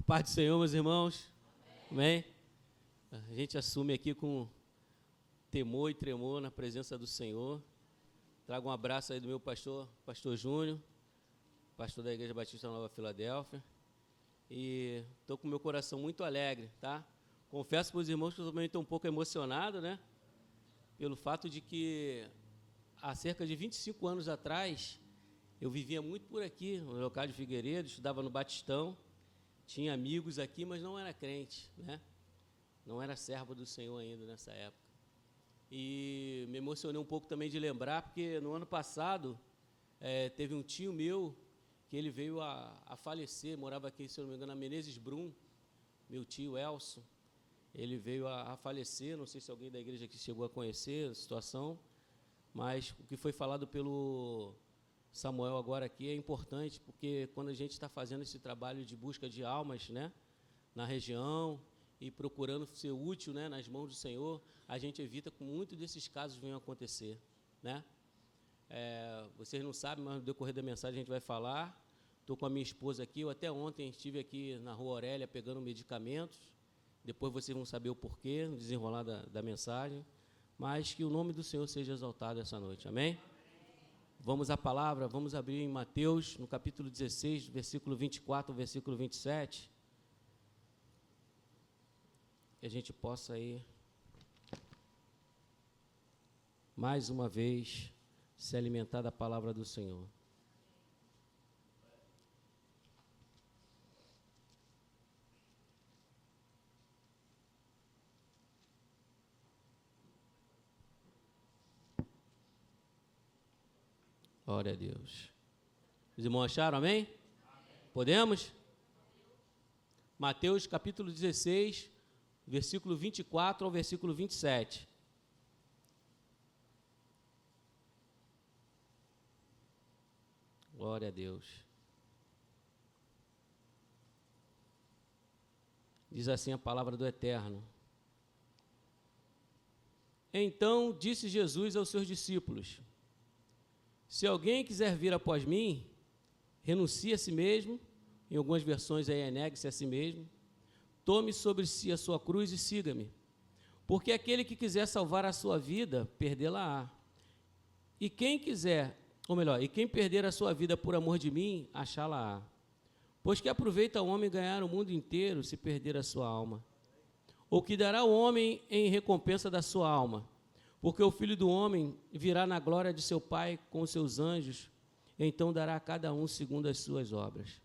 Paz do Senhor, meus irmãos. Amém? A gente assume aqui com temor e tremor na presença do Senhor. Trago um abraço aí do meu pastor Júnior, pastor da Igreja Batista Nova Filadélfia. E estou com o meu coração muito alegre, tá? Confesso para os irmãos que eu também estou um pouco emocionado, né? Pelo fato de que há cerca de 25 anos atrás, eu vivia muito por aqui, no local de Figueiredo, estudava no Batistão, tinha amigos aqui, mas não era crente, né? Não era servo do Senhor ainda nessa época. E me emocionei um pouco também de lembrar, porque no ano passado teve um tio meu que ele veio a falecer, morava aqui, se eu não me engano, na Menezes Brum, meu tio Elson. Ele veio a falecer, não sei se alguém da igreja aqui chegou a conhecer a situação, mas o que foi falado pelo Samuel agora aqui é importante, porque quando a gente está fazendo esse trabalho de busca de almas, né, na região, e procurando ser útil, né, nas mãos do Senhor, a gente evita que muitos desses casos venham a acontecer, né? Vocês não sabem, mas no decorrer da mensagem a gente vai falar. Estou com a minha esposa aqui, eu até ontem estive aqui na Rua Aurélia pegando medicamentos, depois vocês vão saber o porquê, no desenrolar da mensagem, mas que o nome do Senhor seja exaltado essa noite, amém? Vamos à palavra, vamos abrir em Mateus, no capítulo 16, versículo 24 ao versículo 27, que a gente possa aí, mais uma vez, se alimentar da palavra do Senhor. Glória a Deus. Os irmãos acharam, amém? Amém. Podemos? Mateus capítulo 16, versículo 24 ao versículo 27. Glória a Deus. Diz assim a palavra do Eterno. Então disse Jesus aos seus discípulos: se alguém quiser vir após mim, renuncie a si mesmo, em algumas versões aí negue-se a si mesmo, tome sobre si a sua cruz e siga-me. Porque aquele que quiser salvar a sua vida, perdê-la-á. E quem quiser, ou melhor, e quem perder a sua vida por amor de mim, achá-la-á. Pois que aproveita o homem ganhar o mundo inteiro se perder a sua alma? Ou que dará o homem em recompensa da sua alma? Porque o Filho do Homem virá na glória de seu Pai com os seus anjos, então dará a cada um segundo as suas obras.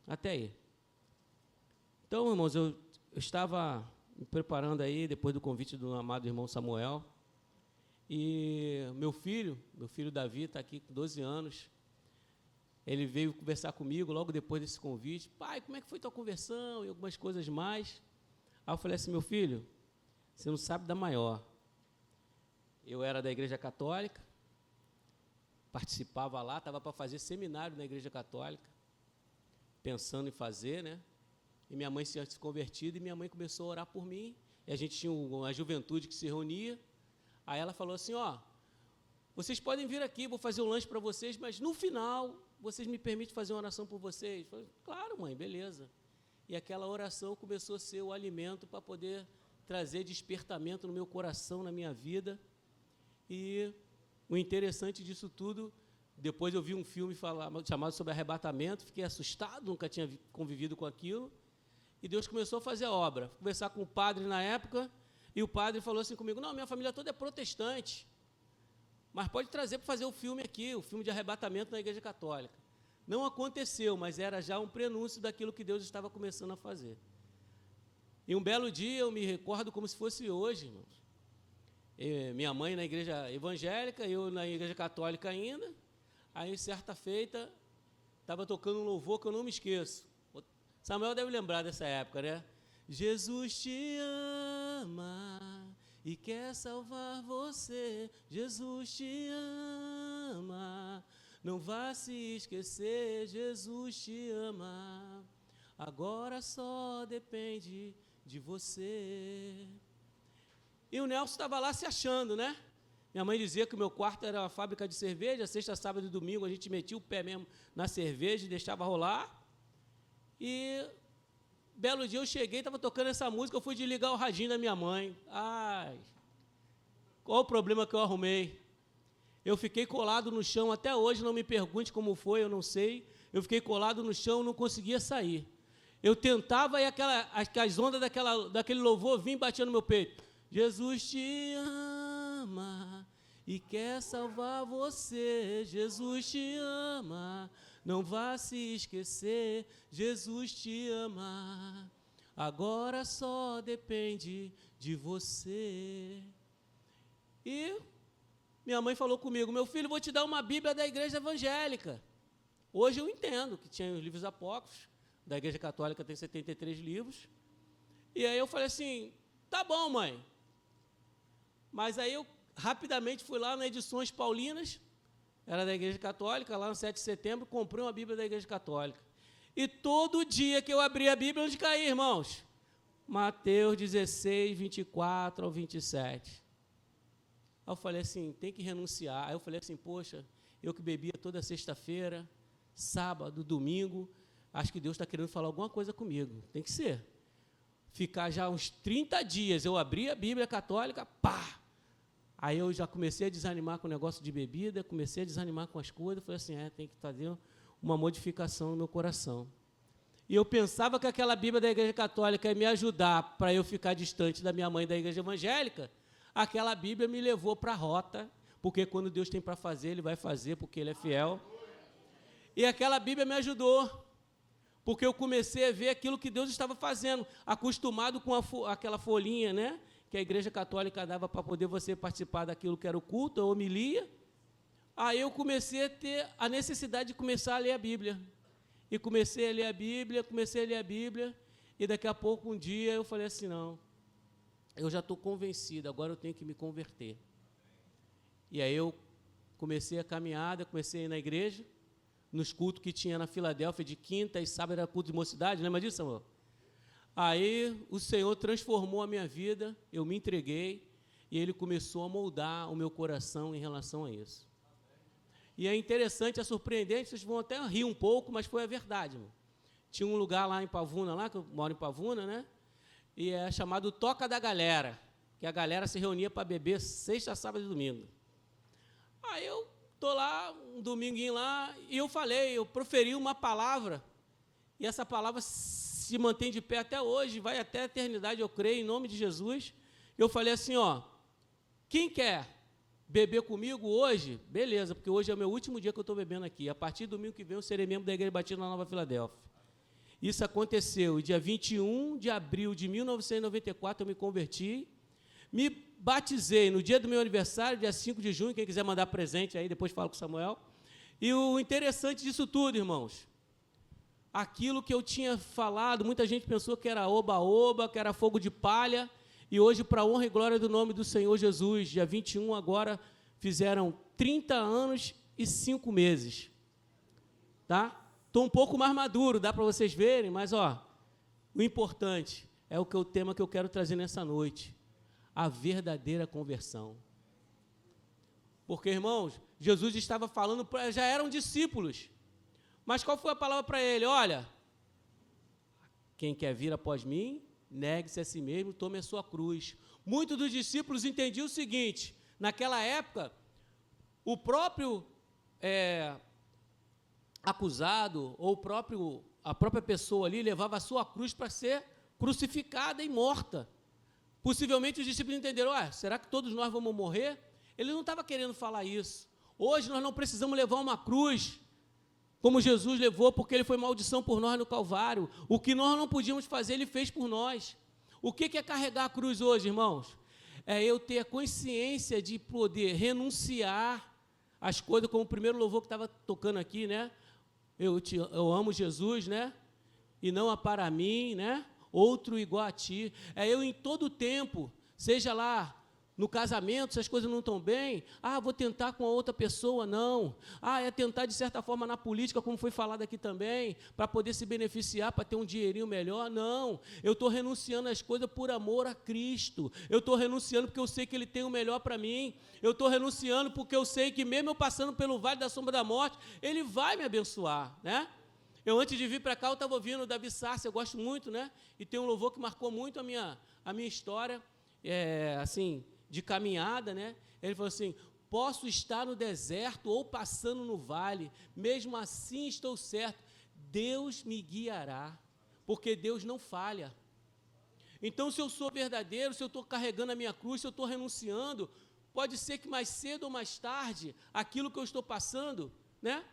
Até aí. Então, irmãos, eu estava me preparando aí, depois do convite do amado irmão Samuel, e meu filho Davi, está aqui com 12 anos, ele veio conversar comigo logo depois desse convite. Pai, como é que foi tua conversão e algumas coisas mais? Aí eu falei assim, meu filho, você não sabe da maior. Eu era da Igreja Católica, participava lá, estava para fazer seminário na Igreja Católica, pensando em fazer, né? E minha mãe tinha se convertido, e minha mãe começou a orar por mim, e a gente tinha uma juventude que se reunia. Aí ela falou assim, ó, vocês podem vir aqui, vou fazer um lanche para vocês, mas no final, vocês me permitem fazer uma oração por vocês? Eu falei, claro, mãe, beleza. E aquela oração começou a ser o alimento para poder trazer despertamento no meu coração, na minha vida. E o interessante disso tudo, depois eu vi um filme chamado sobre arrebatamento, fiquei assustado, nunca tinha convivido com aquilo, e Deus começou a fazer a obra. Fui conversar com o padre na época, e o padre falou assim comigo, não, minha família toda é protestante, mas pode trazer para fazer o filme aqui, o filme de arrebatamento na Igreja Católica. Não aconteceu, mas era já um prenúncio daquilo que Deus estava começando a fazer. E um belo dia, eu me recordo como se fosse hoje, irmãos. Minha mãe na igreja evangélica, eu na igreja católica ainda. Aí, certa feita, estava tocando um louvor que eu não me esqueço. Samuel deve lembrar dessa época, né? Jesus te ama e quer salvar você. Jesus te ama, não vá se esquecer. Jesus te ama, agora só depende de você. E o Nelson estava lá se achando, né? Minha mãe dizia que o meu quarto era uma fábrica de cerveja, sexta, sábado e domingo a gente metia o pé mesmo na cerveja e deixava rolar. E belo dia eu cheguei, estava tocando essa música, eu fui desligar o radinho da minha mãe. Ai, qual o problema que eu arrumei? Eu fiquei colado no chão, até hoje, não me pergunte como foi, eu não sei. Eu fiquei colado no chão, não conseguia sair. Eu tentava e as ondas daquele louvor vinham e batiam no meu peito. Jesus te ama e quer salvar você. Jesus te ama, não vá se esquecer. Jesus te ama, agora só depende de você. E minha mãe falou comigo, meu filho, vou te dar uma Bíblia da igreja evangélica. Hoje eu entendo que tinha os livros apócrifos, da igreja católica tem 73 livros. E aí eu falei assim, tá bom, mãe. Mas aí eu rapidamente fui lá na Edições Paulinas, era da igreja católica, lá no 7 de setembro, comprei uma Bíblia da igreja católica. E todo dia que eu abri a Bíblia, onde caía, irmãos? Mateus 16, 24 ao 27. Aí eu falei assim, tem que renunciar. Aí eu falei assim, poxa, eu que bebia toda sexta-feira, sábado, domingo, acho que Deus está querendo falar alguma coisa comigo. Tem que ser. Ficar já uns 30 dias, eu abri a Bíblia católica, pá! Aí eu já comecei a desanimar com o negócio de bebida, comecei a desanimar com as coisas, falei assim, tem que fazer uma modificação no meu coração. E eu pensava que aquela Bíblia da igreja católica ia me ajudar para eu ficar distante da minha mãe da igreja evangélica. Aquela Bíblia me levou para a rota, porque quando Deus tem para fazer, Ele vai fazer, porque Ele é fiel. E aquela Bíblia me ajudou, porque eu comecei a ver aquilo que Deus estava fazendo, acostumado com aquela folhinha, né, que a igreja católica dava para poder você participar daquilo que era o culto, a homilia. Aí eu comecei a ter a necessidade de começar a ler a Bíblia. E comecei a ler a Bíblia, e daqui a pouco, um dia, eu falei assim, não, eu já estou convencido, agora eu tenho que me converter. E aí eu comecei a caminhada, comecei a ir na igreja, nos cultos que tinha na Filadélfia, de quinta e sábado era culto de mocidade, lembra disso, amor? Aí o Senhor transformou a minha vida, eu me entreguei, e Ele começou a moldar o meu coração em relação a isso. E é interessante, é surpreendente, vocês vão até rir um pouco, mas foi a verdade, irmão. Tinha um lugar lá em Pavuna, lá, que eu moro em Pavuna, né? E é chamado Toca da Galera, que a galera se reunia para beber sexta, sábado e domingo. Aí eu estou lá, um dominguinho lá, e eu proferi uma palavra, e essa palavra se mantém de pé até hoje, vai até a eternidade, eu creio, em nome de Jesus. Eu falei assim, quem quer beber comigo hoje? Beleza, porque hoje é o meu último dia que eu estou bebendo aqui. A partir do domingo que vem eu serei membro da Igreja Batista na Nova Filadélfia. Isso aconteceu, dia 21 de abril de 1994, eu me converti, me batizei no dia do meu aniversário, dia 5 de junho, quem quiser mandar presente aí, depois fala com o Samuel. E o interessante disso tudo, irmãos, aquilo que eu tinha falado, muita gente pensou que era oba-oba, que era fogo de palha, e hoje, para a honra e glória do nome do Senhor Jesus, dia 21 agora, fizeram 30 anos e 5 meses. Tá? Estou um pouco mais maduro, dá para vocês verem, mas, o importante é o tema que eu quero trazer nessa noite, a verdadeira conversão. Porque, irmãos, Jesus estava falando, já eram discípulos, mas qual foi a palavra para ele? Olha, quem quer vir após mim, negue-se a si mesmo, tome a sua cruz. Muitos dos discípulos entendiam o seguinte, naquela época, o próprio acusado, ou a própria pessoa ali, levava a sua cruz para ser crucificada e morta. Possivelmente os discípulos entenderam, será que todos nós vamos morrer? Ele não estava querendo falar isso. Hoje nós não precisamos levar uma cruz, como Jesus levou, porque Ele foi maldição por nós no Calvário. O que nós não podíamos fazer, Ele fez por nós. O que é carregar a cruz hoje, irmãos? É eu ter a consciência de poder renunciar às coisas, como o primeiro louvor que estava tocando aqui, né? Eu amo Jesus, né? E não há para mim, né? Outro igual a ti. É eu em todo tempo, seja lá no casamento, se as coisas não estão bem, vou tentar com a outra pessoa, não. É tentar, de certa forma, na política, como foi falado aqui também, para poder se beneficiar, para ter um dinheirinho melhor, não. Eu estou renunciando às coisas por amor a Cristo. Eu estou renunciando porque eu sei que Ele tem o melhor para mim. Eu estou renunciando porque eu sei que mesmo eu passando pelo vale da sombra da morte, Ele vai me abençoar, né? Eu, antes de vir para cá, eu estava ouvindo o Davi Sarce, eu gosto muito, né? E tem um louvor que marcou muito a minha história, assim, de caminhada, né? Ele falou assim: posso estar no deserto ou passando no vale, mesmo assim estou certo, Deus me guiará, porque Deus não falha. Então, se eu sou verdadeiro, se eu estou carregando a minha cruz, se eu estou renunciando, pode ser que mais cedo ou mais tarde, aquilo que eu estou passando, né?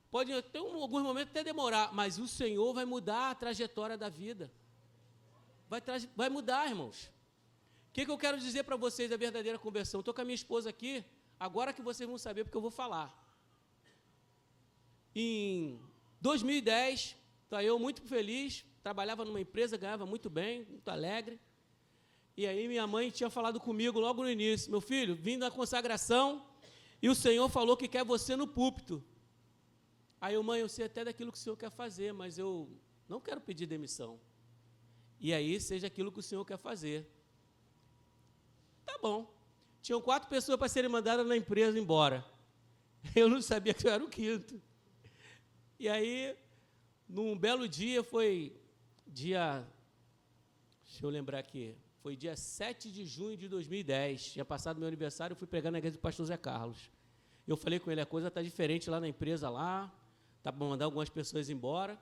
Pode até alguns momentos até demorar, mas o Senhor vai mudar a trajetória da vida. Vai mudar, irmãos. O que eu quero dizer para vocês da verdadeira conversão? Estou com a minha esposa aqui, agora que vocês vão saber, porque eu vou falar. Em 2010, eu muito feliz, trabalhava numa empresa, ganhava muito bem, muito alegre. E aí minha mãe tinha falado comigo logo no início: meu filho, vim da consagração e o Senhor falou que quer você no púlpito. Aí eu: mãe, eu sei até daquilo que o Senhor quer fazer, mas eu não quero pedir demissão. E aí, seja aquilo que o Senhor quer fazer. Tá bom. Tinham 4 pessoas para serem mandadas na empresa embora. Eu não sabia que eu era o 5º. E aí, num belo dia, foi dia... Deixa eu lembrar aqui. Foi dia 7 de junho de 2010. Tinha passado meu aniversário, eu fui pregar na igreja do pastor Zé Carlos. Eu falei com ele: a coisa está diferente lá na empresa, lá. Está para mandar algumas pessoas embora.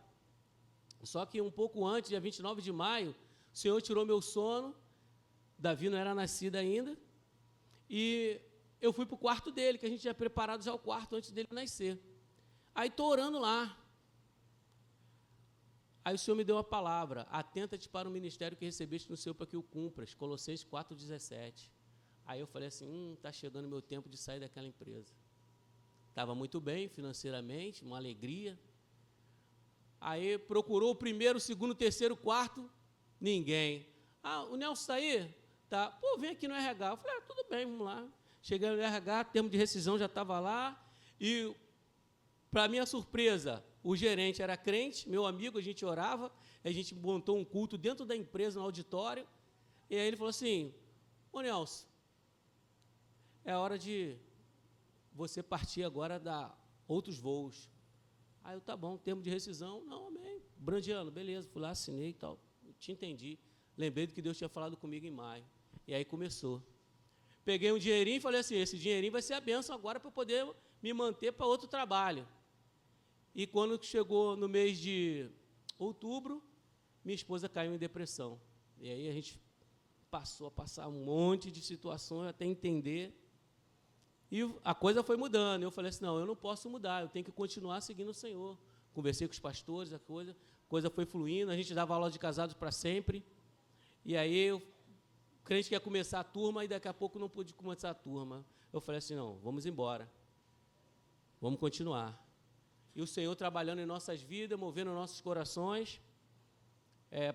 Só que um pouco antes, dia 29 de maio, o Senhor tirou meu sono. Davi não era nascido ainda. E eu fui para o quarto dele, que a gente tinha preparado já o quarto antes dele nascer. Aí estou orando lá. Aí o Senhor me deu uma palavra: atenta-te para o ministério que recebeste no Senhor para que o cumpras. Colossenses 4,17. Aí eu falei assim: está chegando o meu tempo de sair daquela empresa. Estava muito bem financeiramente, uma alegria. Aí procurou o 1º, 2º, 3º, 4º, ninguém. Ah, o Nelson está aí? Tá. Pô, vem aqui no RH. Eu falei: tudo bem, vamos lá. Cheguei no RH, termo de rescisão já estava lá. E, para minha surpresa, o gerente era crente, meu amigo, a gente orava, a gente montou um culto dentro da empresa, no auditório. E aí ele falou assim: ô Nelson, é hora de você partir agora, dar outros voos. Aí eu: tá bom, termo de rescisão. Não, amém. Brandiano, beleza, fui lá, assinei e tal. Te entendi. Lembrei do que Deus tinha falado comigo em maio. E aí começou. Peguei um dinheirinho e falei assim: esse dinheirinho vai ser a bênção agora para eu poder me manter para outro trabalho. E quando chegou no mês de outubro, minha esposa caiu em depressão. E aí a gente passou a passar um monte de situações até entender. E a coisa foi mudando. Eu falei assim: não, eu não posso mudar, eu tenho que continuar seguindo o Senhor. Conversei com os pastores, a coisa foi fluindo, a gente dava aula de casados para sempre. E aí o crente quer começar a turma e daqui a pouco não pude começar a turma. Eu falei assim: não, vamos embora. Vamos continuar. E o Senhor trabalhando em nossas vidas, movendo nossos corações.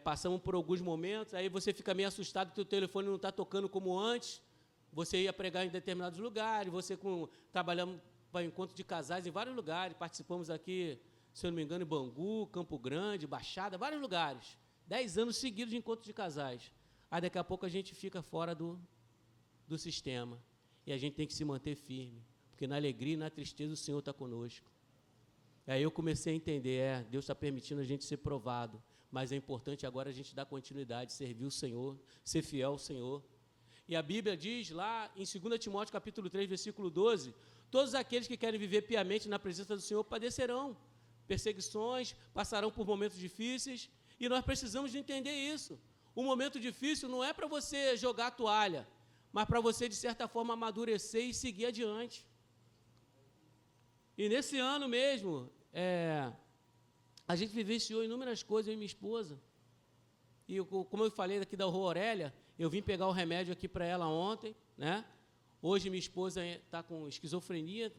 Passamos por alguns momentos, aí você fica meio assustado que o telefone não está tocando como antes. Você ia pregar em determinados lugares, trabalhamos para encontro de casais em vários lugares, participamos aqui, se eu não me engano, em Bangu, Campo Grande, Baixada, vários lugares. 10 anos seguidos de encontro de casais. Aí daqui a pouco a gente fica fora do sistema. E a gente tem que se manter firme, porque na alegria e na tristeza o Senhor está conosco. Aí eu comecei a entender: Deus está permitindo a gente ser provado, mas é importante agora a gente dar continuidade, servir o Senhor, ser fiel ao Senhor. E a Bíblia diz lá em 2 Timóteo capítulo 3, versículo 12, todos aqueles que querem viver piamente na presença do Senhor padecerão perseguições, passarão por momentos difíceis, e nós precisamos de entender isso. O momento difícil não é para você jogar a toalha, mas para você, de certa forma, amadurecer e seguir adiante. E nesse ano mesmo, a gente vivenciou inúmeras coisas, eu e minha esposa. E como eu falei aqui da Rua Aurélia, eu vim pegar o remédio aqui para ela ontem, né? Hoje minha esposa está com esquizofrenia.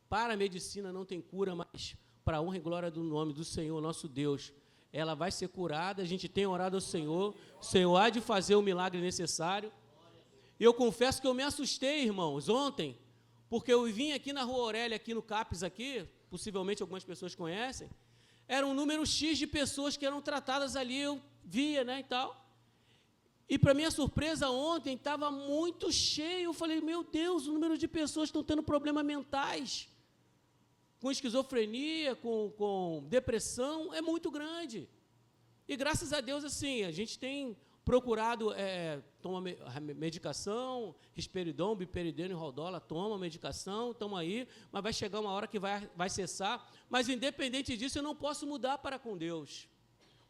Para a medicina não tem cura, mas para a honra e glória do nome do Senhor, nosso Deus, ela vai ser curada. A gente tem orado ao Senhor. O Senhor há de fazer o milagre necessário. E eu confesso que eu me assustei, irmãos, ontem, porque eu vim aqui na Rua Aurélia, aqui no CAPES, aqui, possivelmente algumas pessoas conhecem, era um número X de pessoas que eram tratadas ali, eu via, né, e tal. E, para minha surpresa, ontem estava muito cheio. Eu falei: meu Deus, o número de pessoas que estão tendo problemas mentais. com esquizofrenia, com depressão, é muito grande. E graças a Deus, assim, a gente tem procurado tomar medicação, risperidon, biperideno e rodola, toma medicação, estamos aí, mas vai chegar uma hora que vai cessar. Mas, independente disso, eu não posso mudar para com Deus.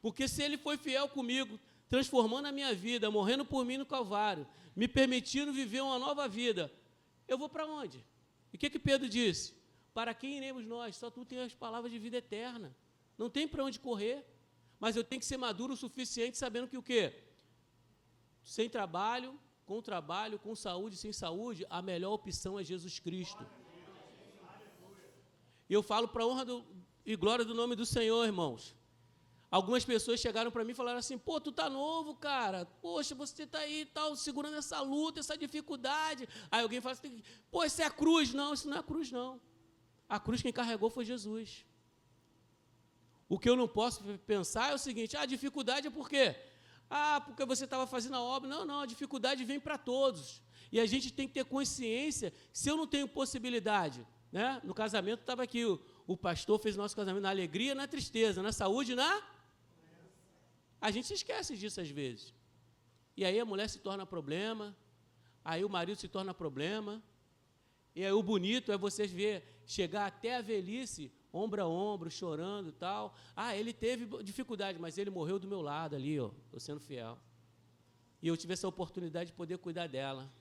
Porque se Ele foi fiel comigo, transformando a minha vida, morrendo por mim no Calvário, me permitindo viver uma nova vida, eu vou para onde? E o que Pedro disse? Para quem iremos nós? Só tu tens as palavras de vida eterna. Não tem para onde correr. Mas eu tenho que ser maduro o suficiente, sabendo que o quê? Sem trabalho, com saúde, sem saúde, a melhor opção é Jesus Cristo. E eu falo para a honra e glória do nome do Senhor, irmãos. Algumas pessoas chegaram para mim e falaram assim, pô, tu tá novo, cara, poxa, você está aí, tal, segurando essa luta, essa dificuldade. Aí alguém fala assim, pô, isso é a cruz. Não, isso não é a cruz, não. A cruz quem carregou foi Jesus. O que eu não posso pensar é o seguinte, a dificuldade é por quê? Porque você estava fazendo a obra. Não, a dificuldade vem para todos. E a gente tem que ter consciência, se eu não tenho possibilidade, né? No casamento estava aqui, o pastor fez nosso casamento na alegria, na tristeza, na saúde, a gente se esquece disso às vezes. E aí a mulher se torna problema, aí o marido se torna problema, e aí o bonito é você ver, chegar até a velhice, ombro a ombro, chorando e tal. Ele teve dificuldade, mas ele morreu do meu lado ali, ó, eu sendo fiel. E eu tive essa oportunidade de poder cuidar dela.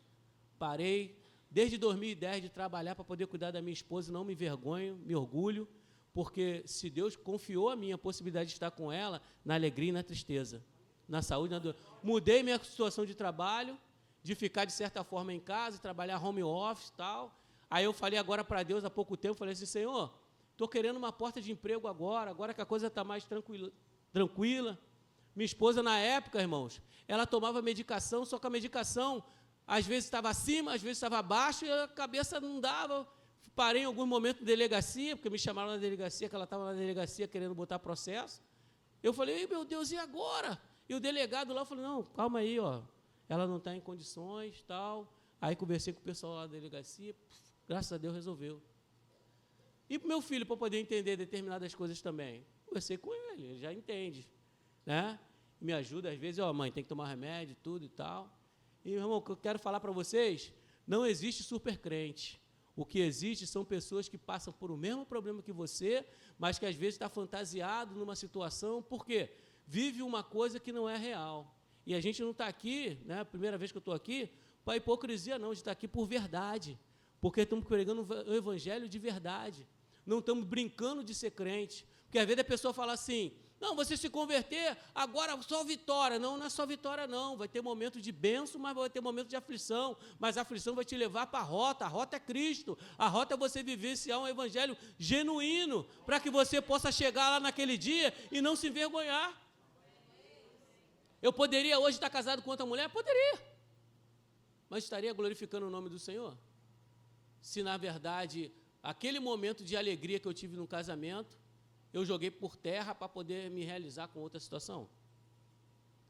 Parei, desde 2010, de trabalhar para poder cuidar da minha esposa, não me envergonho, me orgulho, porque se Deus confiou a mim a possibilidade de estar com ela, na alegria e na tristeza, na saúde e na dor. Mudei minha situação de trabalho, de ficar, de certa forma, em casa, trabalhar home office e tal. Aí eu falei agora para Deus, há pouco tempo, falei assim, Senhor, estou querendo uma porta de emprego agora que a coisa está mais tranquila. Minha esposa, na época, irmãos, ela tomava medicação, só que a medicação, às vezes estava acima, às vezes estava abaixo, e a cabeça não dava. Parei em algum momento na delegacia, porque me chamaram na delegacia, que ela estava na delegacia querendo botar processo. Eu falei, meu Deus, e agora? E o delegado lá falou, não, calma aí, ó, ela não está em condições, tal. Aí conversei com o pessoal lá da delegacia, graças a Deus resolveu. E para o meu filho, para poder entender determinadas coisas também, conversei com ele, ele já entende, né? Me ajuda, às vezes, mãe, tem que tomar remédio, tudo e tal. E, meu irmão, o que eu quero falar para vocês, não existe super crente. O que existe são pessoas que passam por o mesmo problema que você, mas que às vezes está fantasiado numa situação, por quê? Vive uma coisa que não é real. E a gente não está aqui, né, a primeira vez que eu estou aqui, para hipocrisia não, a gente está aqui por verdade, porque estamos pregando o evangelho de verdade. Não estamos brincando de ser crente, porque às vezes a pessoa fala assim, não, você se converter, agora só vitória. Não, não é só vitória, não. Vai ter momento de bênção, mas vai ter momento de aflição. Mas a aflição vai te levar para a rota é Cristo. A rota é você vivenciar um evangelho genuíno, para que você possa chegar lá naquele dia e não se envergonhar. Eu poderia hoje estar casado com outra mulher? Poderia. Mas estaria glorificando o nome do Senhor? Se, na verdade, aquele momento de alegria que eu tive no casamento, eu joguei por terra para poder me realizar com outra situação.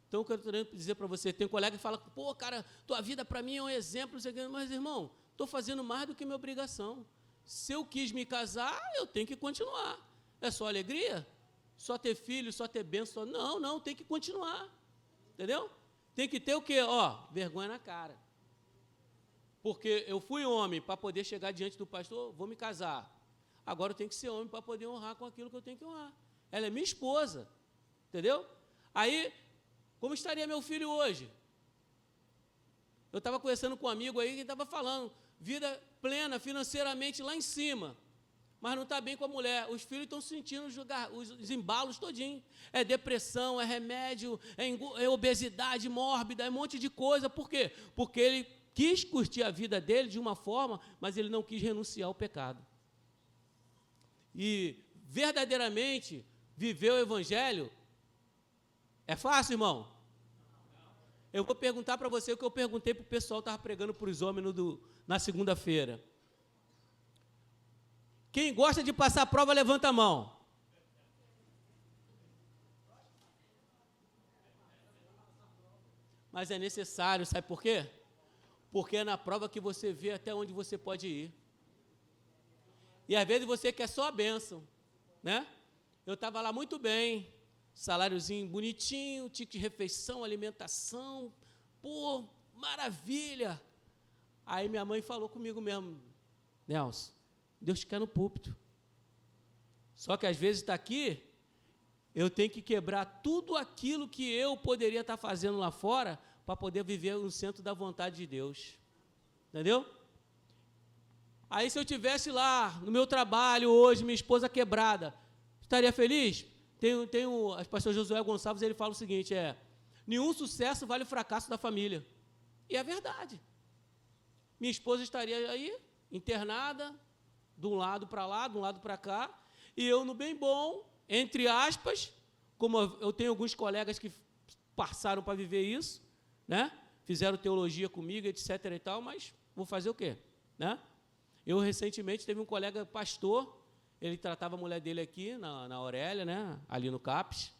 Então, eu quero dizer para você, tem um colega que fala, pô, cara, tua vida para mim é um exemplo, mas, irmão, estou fazendo mais do que minha obrigação. Se eu quis me casar, eu tenho que continuar. É só alegria? Só ter filho, só ter bênção? Não, tem que continuar. Entendeu? Tem que ter o quê? Vergonha na cara. Porque eu fui homem para poder chegar diante do pastor, vou me casar. Agora eu tenho que ser homem para poder honrar com aquilo que eu tenho que honrar. Ela é minha esposa, entendeu? Aí, como estaria meu filho hoje? Eu estava conversando com um amigo aí que estava falando, vida plena financeiramente lá em cima, mas não está bem com a mulher. Os filhos estão sentindo os embalos todinho. É depressão, é remédio, é obesidade mórbida, é um monte de coisa. Por quê? Porque ele quis curtir a vida dele de uma forma, mas ele não quis renunciar ao pecado. E, verdadeiramente, viver o evangelho é fácil, irmão? Eu vou perguntar para você o que eu perguntei para o pessoal que estava pregando para os homens na segunda-feira. Quem gosta de passar a prova, levanta a mão. Mas é necessário, sabe por quê? Porque é na prova que você vê até onde você pode ir. E às vezes você quer só a bênção, né? Eu estava lá muito bem, saláriozinho bonitinho, ticket de refeição, alimentação, pô, maravilha. Aí minha mãe falou comigo mesmo, Nelson, Deus te quer no púlpito. Só que às vezes está aqui, eu tenho que quebrar tudo aquilo que eu poderia estar fazendo lá fora para poder viver no centro da vontade de Deus. Entendeu? Aí se eu estivesse lá no meu trabalho hoje, minha esposa quebrada, estaria feliz? Tem o pastor Josué Gonçalves, ele fala o seguinte, nenhum sucesso vale o fracasso da família. E é verdade. Minha esposa estaria aí, internada, de um lado para lá, de um lado para cá, e eu no bem bom, entre aspas, como eu tenho alguns colegas que passaram para viver isso, né? Fizeram teologia comigo, etc. e tal, mas vou fazer o quê? Né? Eu, recentemente, teve um colega pastor, ele tratava a mulher dele aqui, na Aurélia, né? Ali no CAPES.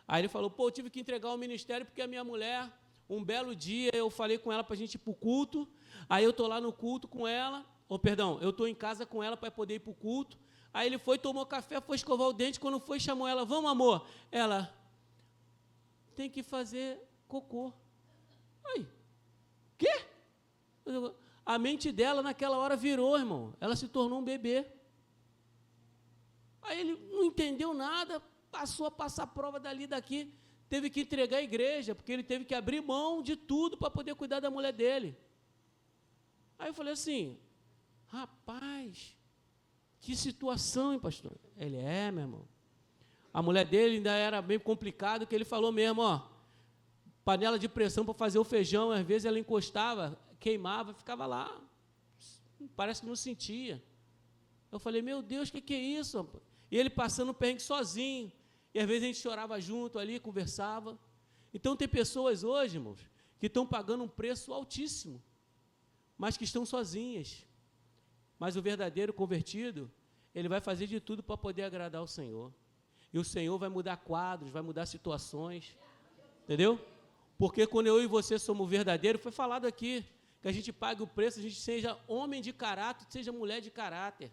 Aí ele falou, eu tive que entregar o ministério porque a minha mulher, um belo dia, eu falei com ela para a gente ir para o culto, aí eu estou lá no culto com ela, eu estou em casa com ela para poder ir para o culto, aí ele foi, tomou café, foi escovar o dente, quando foi, chamou ela, vamos, amor? Ela, tem que fazer cocô. Aí, quê? A mente dela, naquela hora, virou, irmão, ela se tornou um bebê. Aí ele não entendeu nada, passou a passar prova dali e daqui, teve que entregar a igreja, porque ele teve que abrir mão de tudo para poder cuidar da mulher dele. Aí eu falei assim, rapaz, que situação, hein, pastor? Ele, meu irmão. A mulher dele ainda era bem complicado, que ele falou mesmo, panela de pressão para fazer o feijão, às vezes ela encostava, queimava, ficava lá, parece que não sentia. Eu falei, meu Deus, o que é isso, rapaz? E ele passando o perrengue sozinho, e às vezes a gente chorava junto ali, conversava. Então tem pessoas hoje, irmãos, que estão pagando um preço altíssimo, mas que estão sozinhas. Mas o verdadeiro convertido, ele vai fazer de tudo para poder agradar o Senhor. E o Senhor vai mudar quadros, vai mudar situações, entendeu? Porque quando eu e você somos verdadeiros, foi falado aqui, que a gente pague o preço, a gente seja homem de caráter, seja mulher de caráter.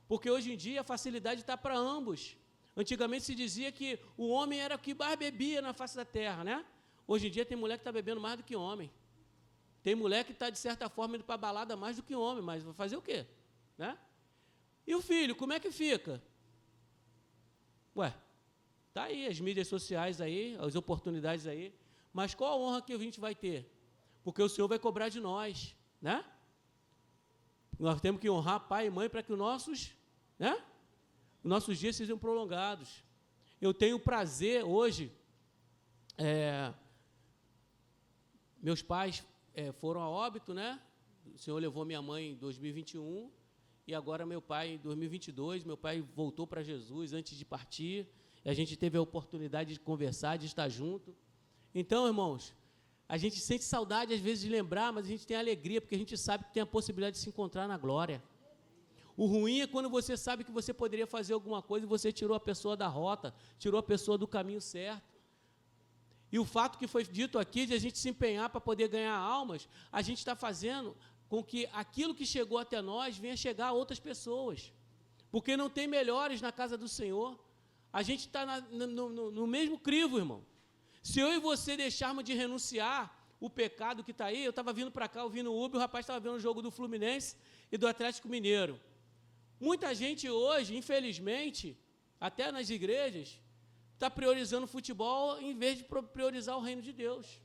Porque hoje em dia a facilidade está para ambos. Antigamente se dizia que o homem era o que mais bebia na face da terra, né? Hoje em dia tem mulher que está bebendo mais do que homem. Tem mulher que está, de certa forma, indo para a balada mais do que homem, mas vai fazer o quê? Né? E o filho, como é que fica? Está aí as mídias sociais aí, as oportunidades aí, mas qual a honra que a gente vai ter? Porque o Senhor vai cobrar de nós, né? Nós temos que honrar pai e mãe para que os nossos dias sejam prolongados. Eu tenho prazer hoje, meus pais foram a óbito, né? O Senhor levou minha mãe em 2021 e agora meu pai em 2022, meu pai voltou para Jesus antes de partir, e a gente teve a oportunidade de conversar, de estar junto. Então, irmãos, a gente sente saudade às vezes de lembrar, mas a gente tem alegria, porque a gente sabe que tem a possibilidade de se encontrar na glória. O ruim é quando você sabe que você poderia fazer alguma coisa e você tirou a pessoa da rota, tirou a pessoa do caminho certo. E o fato que foi dito aqui, de a gente se empenhar para poder ganhar almas, a gente está fazendo com que aquilo que chegou até nós venha chegar a outras pessoas. Porque não tem melhores na casa do Senhor. A gente está no mesmo crivo, irmão. Se eu e você deixarmos de renunciar o pecado que está aí, eu estava vindo para cá, ouvindo o Uber, o rapaz estava vendo o jogo do Fluminense e do Atlético Mineiro. Muita gente hoje, infelizmente, até nas igrejas, está priorizando o futebol em vez de priorizar o reino de Deus.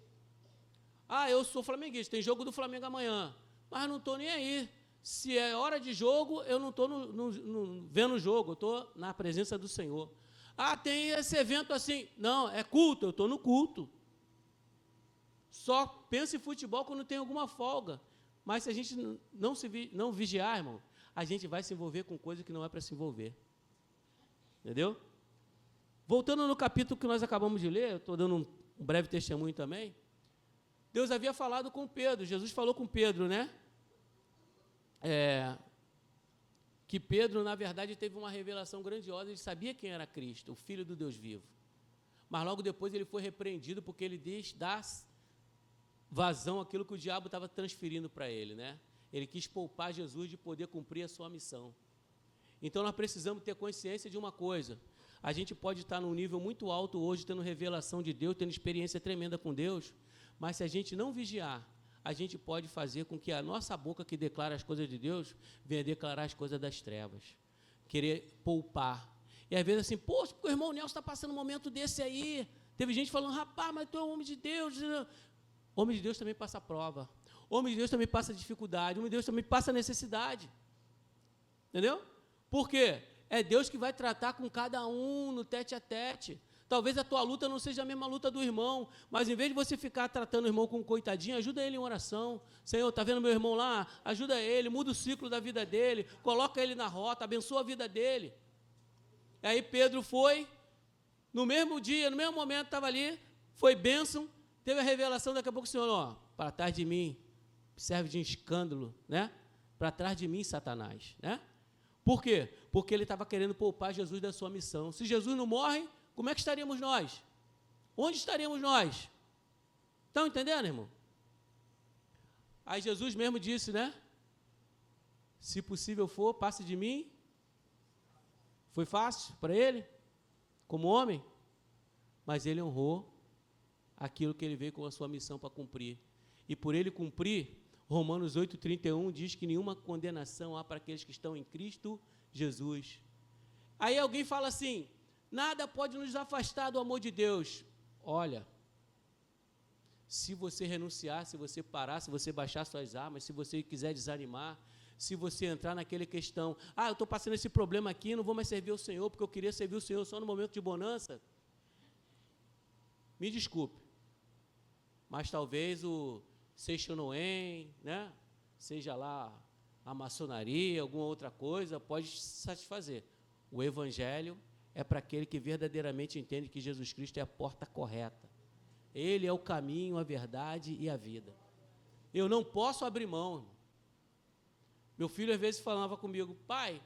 Eu sou flamenguista, tem jogo do Flamengo amanhã, mas não estou nem aí. Se é hora de jogo, eu não estou vendo o jogo, eu estou na presença do Senhor. Tem esse evento assim. Não, é culto, eu estou no culto. Só penso em futebol quando tem alguma folga. Mas se a gente não vigiar, irmão, a gente vai se envolver com coisa que não é para se envolver. Entendeu? Voltando no capítulo que nós acabamos de ler, eu estou dando um breve testemunho também. Deus havia falado com Pedro, Jesus falou com Pedro, né? Que Pedro, na verdade, teve uma revelação grandiosa, ele sabia quem era Cristo, o Filho do Deus vivo. Mas logo depois ele foi repreendido porque ele dá vazão àquilo que o diabo estava transferindo para ele, né? Ele quis poupar Jesus de poder cumprir a sua missão. Então, nós precisamos ter consciência de uma coisa. A gente pode estar num nível muito alto hoje, tendo revelação de Deus, tendo experiência tremenda com Deus, mas se a gente não vigiar, a gente pode fazer com que a nossa boca que declara as coisas de Deus venha declarar as coisas das trevas. Querer poupar. E às vezes assim, poxa, o irmão Nelson está passando um momento desse aí. Teve gente falando, rapaz, mas tu é um homem de Deus. Homem de Deus também passa prova. Homem de Deus também passa dificuldade. Homem de Deus também passa necessidade. Entendeu? Por quê? É Deus que vai tratar com cada um no tete a tete. Talvez a tua luta não seja a mesma luta do irmão, mas em vez de você ficar tratando o irmão como um coitadinho, ajuda ele em oração. Senhor, está vendo meu irmão lá? Ajuda ele, muda o ciclo da vida dele, coloca ele na rota, abençoa a vida dele. E aí Pedro foi, no mesmo dia, no mesmo momento, estava ali, foi bênção, teve a revelação, daqui a pouco o Senhor, ó, para trás de mim, serve de escândalo, né? Para trás de mim, Satanás, né? Por quê? Porque ele estava querendo poupar Jesus da sua missão. Se Jesus não morre, como é que estaríamos nós? Onde estaríamos nós? Estão entendendo, irmão? Aí Jesus mesmo disse, né? Se possível for, passe de mim. Foi fácil para ele, como homem, mas ele honrou aquilo que ele veio com a sua missão para cumprir. E por ele cumprir, Romanos 8,31 diz que nenhuma condenação há para aqueles que estão em Cristo Jesus. Aí alguém fala assim, nada pode nos afastar do amor de Deus. Olha, se você renunciar, se você parar, se você baixar suas armas, se você quiser desanimar, se você entrar naquela questão, eu estou passando esse problema aqui, não vou mais servir o Senhor, porque eu queria servir o Senhor só no momento de bonança, me desculpe, mas talvez o Seixonoen, né, seja lá a maçonaria, alguma outra coisa, pode satisfazer. O Evangelho é para aquele que verdadeiramente entende que Jesus Cristo é a porta correta. Ele é o caminho, a verdade e a vida. Eu não posso abrir mão, irmão. Meu filho às vezes falava comigo, pai,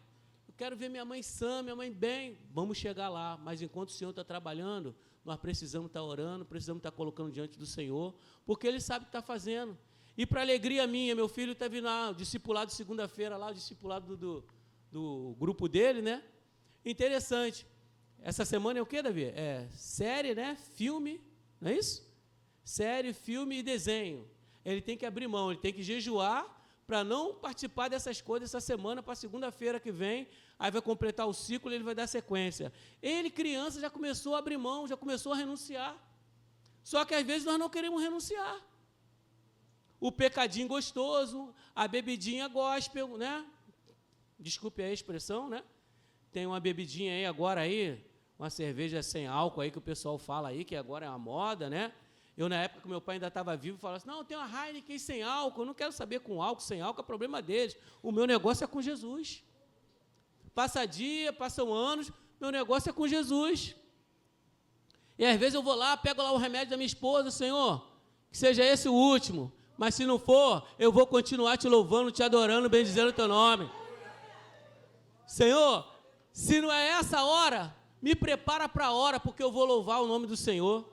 eu quero ver minha mãe sã, minha mãe bem. Vamos chegar lá, mas enquanto o Senhor está trabalhando, nós precisamos estar orando, precisamos estar colocando diante do Senhor, porque Ele sabe o que está fazendo. E para alegria minha, meu filho teve lá, o discipulado segunda-feira, lá, o discipulado do grupo dele, né? Interessante. Essa semana é o que, Davi? É série, né? Filme, não é isso? Série, filme e desenho. Ele tem que abrir mão, ele tem que jejuar para não participar dessas coisas essa semana, para segunda-feira que vem, aí vai completar o ciclo e ele vai dar sequência. Ele, criança, já começou a abrir mão, já começou a renunciar. Só que às vezes nós não queremos renunciar. O pecadinho gostoso, a bebidinha gospel, né? Desculpe a expressão, né? Tem uma bebidinha aí agora aí, uma cerveja sem álcool aí que o pessoal fala aí, que agora é uma moda, né? Eu, na época que meu pai ainda estava vivo, falava assim, não, tem uma Heineken sem álcool, eu não quero saber com álcool, sem álcool, é problema deles. O meu negócio é com Jesus. Passa dia, passam anos, meu negócio é com Jesus. E às vezes eu vou lá, pego lá o remédio da minha esposa, Senhor, que seja esse o último, mas se não for, eu vou continuar te louvando, te adorando, bendizendo o teu nome. Senhor, se não é essa hora, me prepara para a hora, porque eu vou louvar o nome do Senhor.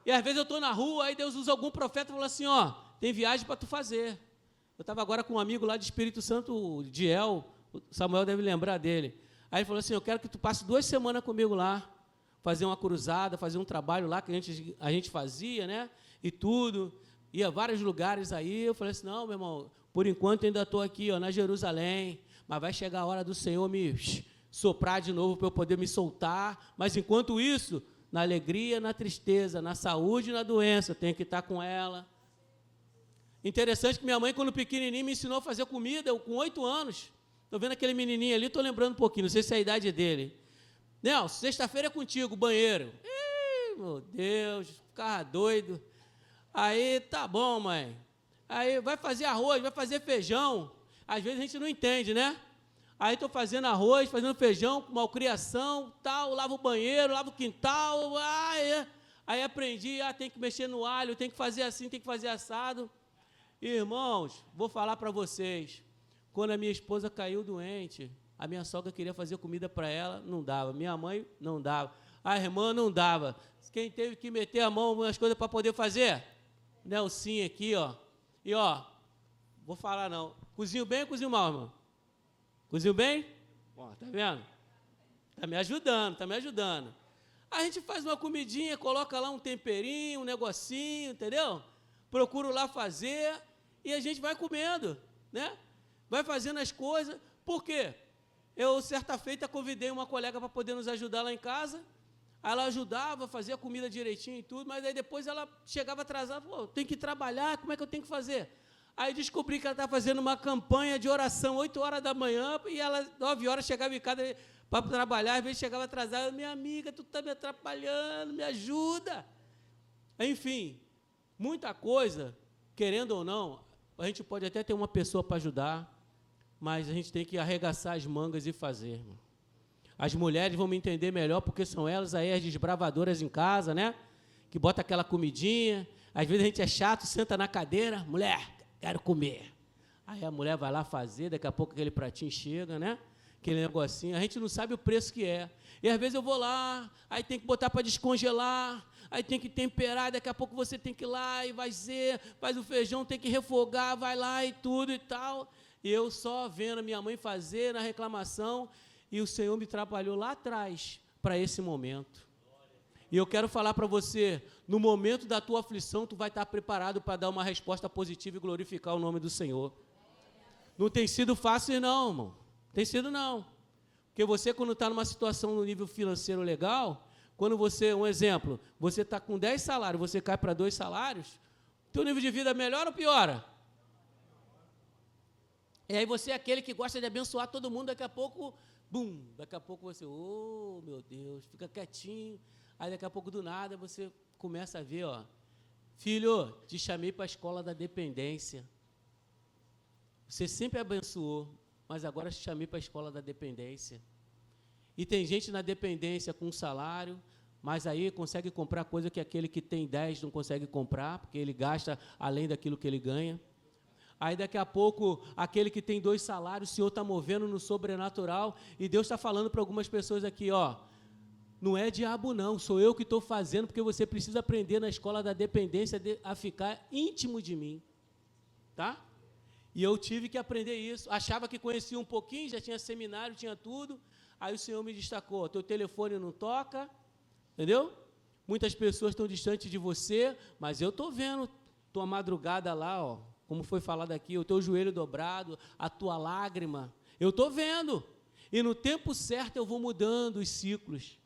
E às vezes eu estou na rua, aí Deus usa algum profeta e fala assim, ó, tem viagem para tu fazer. Eu estava agora com um amigo lá de Espírito Santo, o Diel, o Samuel deve lembrar dele. Aí ele falou assim, eu quero que tu passe 2 semanas comigo lá, fazer uma cruzada, fazer um trabalho lá que a gente fazia, né, e tudo, ia a vários lugares aí. Eu falei assim, não, meu irmão, por enquanto eu ainda estou aqui, ó, na Jerusalém, mas vai chegar a hora do Senhor me soprar de novo para eu poder me soltar, mas enquanto isso, na alegria, na tristeza, na saúde e na doença, eu tenho que estar com ela. Interessante que minha mãe, quando pequenininha, me ensinou a fazer comida, eu com 8 anos. Estou vendo aquele menininho ali, estou lembrando um pouquinho, não sei se é a idade dele. Nelson, sexta-feira é contigo, banheiro. Ih, meu Deus, ficava doido. Aí, tá bom, mãe. Aí, vai fazer arroz, vai fazer feijão. Às vezes a gente não entende, né? Aí estou fazendo arroz, fazendo feijão, malcriação, tal, lavo o banheiro, lavo o quintal, aí aprendi, tem que mexer no alho, tem que fazer assim, tem que fazer assado. Irmãos, vou falar para vocês, quando a minha esposa caiu doente, a minha sogra queria fazer comida para ela, não dava, minha mãe não dava, a irmã não dava. Quem teve que meter a mão nas coisas para poder fazer? Nelsinho aqui, ó. E, ó, vou falar não, cozinho bem ou cozinho mal, irmão? Cozinho bem? Ó, tá vendo? Tá me ajudando, tá me ajudando. A gente faz uma comidinha, coloca lá um temperinho, um negocinho, entendeu? Procuro lá fazer e a gente vai comendo, né? Vai fazendo as coisas. Por quê? Eu, certa feita, convidei uma colega para poder nos ajudar lá em casa. Ela ajudava, fazia a comida direitinho e tudo, mas aí depois ela chegava atrasada, pô, tem que trabalhar, como é que eu tenho que fazer? Aí descobri que ela estava fazendo uma campanha de oração 8 horas da manhã, e ela, 9 horas, chegava em casa para trabalhar, às vezes chegava atrasada, minha amiga, tu está me atrapalhando, me ajuda. Enfim, muita coisa, querendo ou não, a gente pode até ter uma pessoa para ajudar, mas a gente tem que arregaçar as mangas e fazer, irmão. As mulheres vão me entender melhor, porque são elas aí as desbravadoras em casa, né? Que bota aquela comidinha. Às vezes a gente é chato, senta na cadeira, mulher, quero comer. Aí a mulher vai lá fazer, daqui a pouco aquele pratinho chega, né? Aquele negocinho, a gente não sabe o preço que é. E às vezes eu vou lá, aí tem que botar para descongelar, aí tem que temperar, daqui a pouco você tem que ir lá e faz o feijão, tem que refogar, vai lá e tudo e tal. E eu só vendo a minha mãe fazer na reclamação, e o Senhor me trabalhou lá atrás para esse momento. E eu quero falar para você, no momento da tua aflição, tu vai estar preparado para dar uma resposta positiva e glorificar o nome do Senhor. Não tem sido fácil não, irmão. Tem sido não. Porque você, quando está numa situação no nível financeiro legal, quando você, um exemplo, você está com 10 salários, você cai para 2 salários, teu nível de vida melhora ou piora? E aí você é aquele que gosta de abençoar todo mundo, daqui a pouco... Bum, daqui a pouco você, oh, meu Deus, fica quietinho. Aí daqui a pouco, do nada, você começa a ver, ó, filho, te chamei para a escola da dependência. Você sempre abençoou, mas agora te chamei para a escola da dependência. E tem gente na dependência com salário, mas aí consegue comprar coisa que aquele que tem 10 não consegue comprar, porque ele gasta além daquilo que ele ganha. Aí daqui a pouco, aquele que tem 2 salários, o Senhor está movendo no sobrenatural, e Deus está falando para algumas pessoas aqui, ó, não é diabo não, sou eu que estou fazendo, porque você precisa aprender na escola da dependência a ficar íntimo de mim, tá? E eu tive que aprender isso, achava que conhecia um pouquinho, já tinha seminário, tinha tudo, aí o Senhor me destacou, teu telefone não toca, entendeu? Muitas pessoas estão distantes de você, mas eu estou vendo tua madrugada lá, ó, como foi falado aqui, o teu joelho dobrado, a tua lágrima, eu estou vendo, e no tempo certo eu vou mudando os ciclos.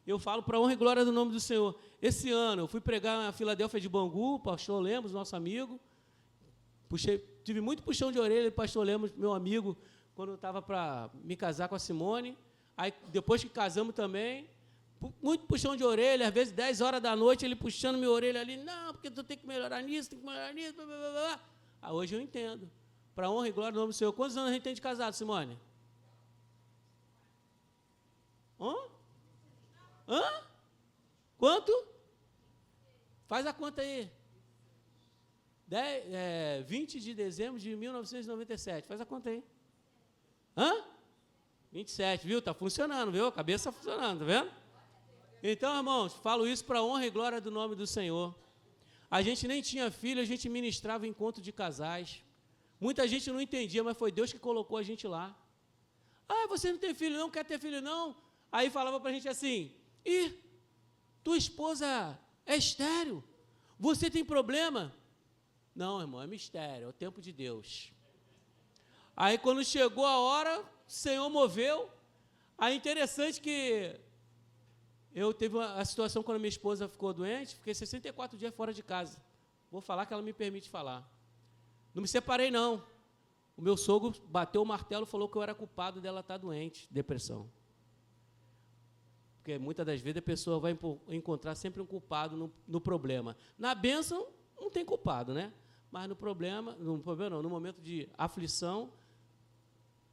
Eu falo para a honra e glória do nome do Senhor. Esse ano eu fui pregar na Filadélfia de Bangu, o pastor Lemos, nosso amigo, tive muito puxão de orelha, pastor Lemos, meu amigo, quando eu estava para me casar com a Simone, aí depois que casamos também, muito puxão de orelha, às vezes 10 horas da noite, ele puxando minha orelha ali, não, porque tu tem que melhorar nisso, tem que melhorar nisso, blá, blá, blá, blá. Ah, hoje eu entendo. Para a honra e glória do nome do Senhor. Quantos anos a gente tem de casado, Simone? Hã? Quanto? Faz a conta aí. 20 de dezembro de 1997. Faz a conta aí. 27, viu? Está funcionando, viu? A cabeça está funcionando, tá vendo? Então, irmãos, falo isso para a honra e glória do nome do Senhor. A gente nem tinha filho, a gente ministrava encontro de casais. Muita gente não entendia, mas foi Deus que colocou a gente lá. Ah, você não tem filho não, quer ter filho não? Aí falava para a gente assim, tua esposa é estéril? Você tem problema? Não, irmão, é mistério, é o tempo de Deus. Aí quando chegou a hora, o Senhor moveu. Aí interessante que eu teve a situação quando minha esposa ficou doente, fiquei 64 dias fora de casa. Vou falar que ela me permite falar. Não me separei, não. O meu sogro bateu o martelo e falou que eu era culpado dela estar doente, depressão. Porque muitas das vezes a pessoa vai encontrar sempre um culpado no problema. Na bênção, não tem culpado, né? Mas no momento de aflição,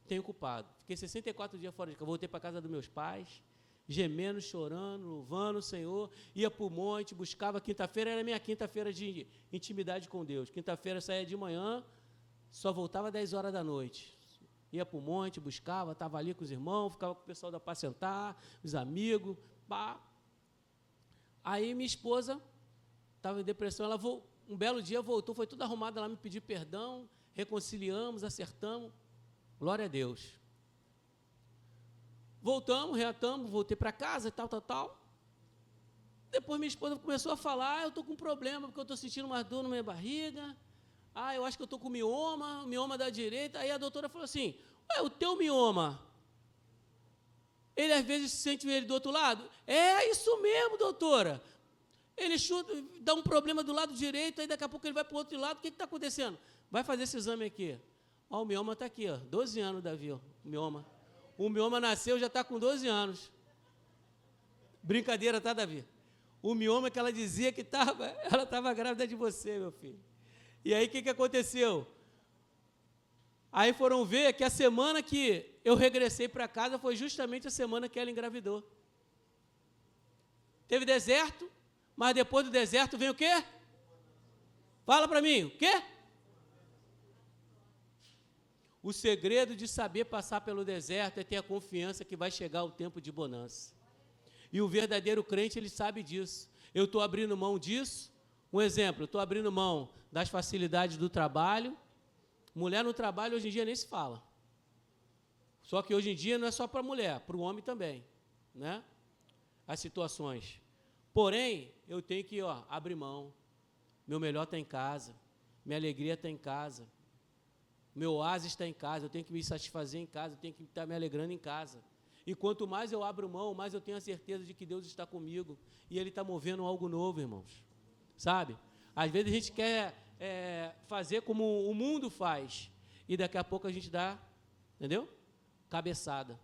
tem o culpado. Fiquei 64 dias fora de casa, voltei para a casa dos meus pais, gemendo, chorando, louvando o Senhor, ia para o monte, buscava, quinta-feira era minha quinta-feira de intimidade com Deus, quinta-feira saía de manhã, só voltava às 10 horas da noite, ia para o monte, buscava, estava ali com os irmãos, ficava com o pessoal da apacentar, os amigos, pá. Aí minha esposa estava em depressão, um belo dia voltou, foi tudo arrumado, ela me pediu perdão, reconciliamos, acertamos, glória a Deus. Voltamos, reatamos, voltei para casa, tal. Depois minha esposa começou a falar, eu estou com um problema, porque eu estou sentindo uma dor na minha barriga, eu acho que eu estou com mioma da direita. Aí a doutora falou assim, o teu mioma, ele às vezes sente ele do outro lado? É isso mesmo, doutora. Ele chuta, dá um problema do lado direito, aí daqui a pouco ele vai para o outro lado, o que está acontecendo? Vai fazer esse exame aqui. O mioma está aqui, 12 anos, Davi, o mioma. O mioma nasceu, já está com 12 anos. Brincadeira, tá, Davi? O mioma que ela dizia que ela estava grávida de você, meu filho. E aí, o que aconteceu? Aí foram ver que a semana que eu regressei para casa foi justamente a semana que ela engravidou. Teve deserto, mas depois do deserto vem o quê? Fala para mim, o quê? O segredo de saber passar pelo deserto é ter a confiança que vai chegar o tempo de bonança. E o verdadeiro crente, ele sabe disso. Eu estou abrindo mão disso. Um exemplo, eu estou abrindo mão das facilidades do trabalho. Mulher no trabalho, hoje em dia, nem se fala. Só que hoje em dia não é só para a mulher, para o homem também, né? As situações. Porém, eu tenho que abrir mão. Meu melhor está em casa. Minha alegria está em casa. Meu oásis está em casa. Eu tenho que me satisfazer em casa. Eu tenho que estar me alegrando em casa. E quanto mais eu abro mão, mais eu tenho a certeza de que Deus está comigo. E Ele está movendo algo novo, irmãos. Sabe? Às vezes a gente quer fazer como o mundo faz. E daqui a pouco a gente dá, entendeu? Cabeçada.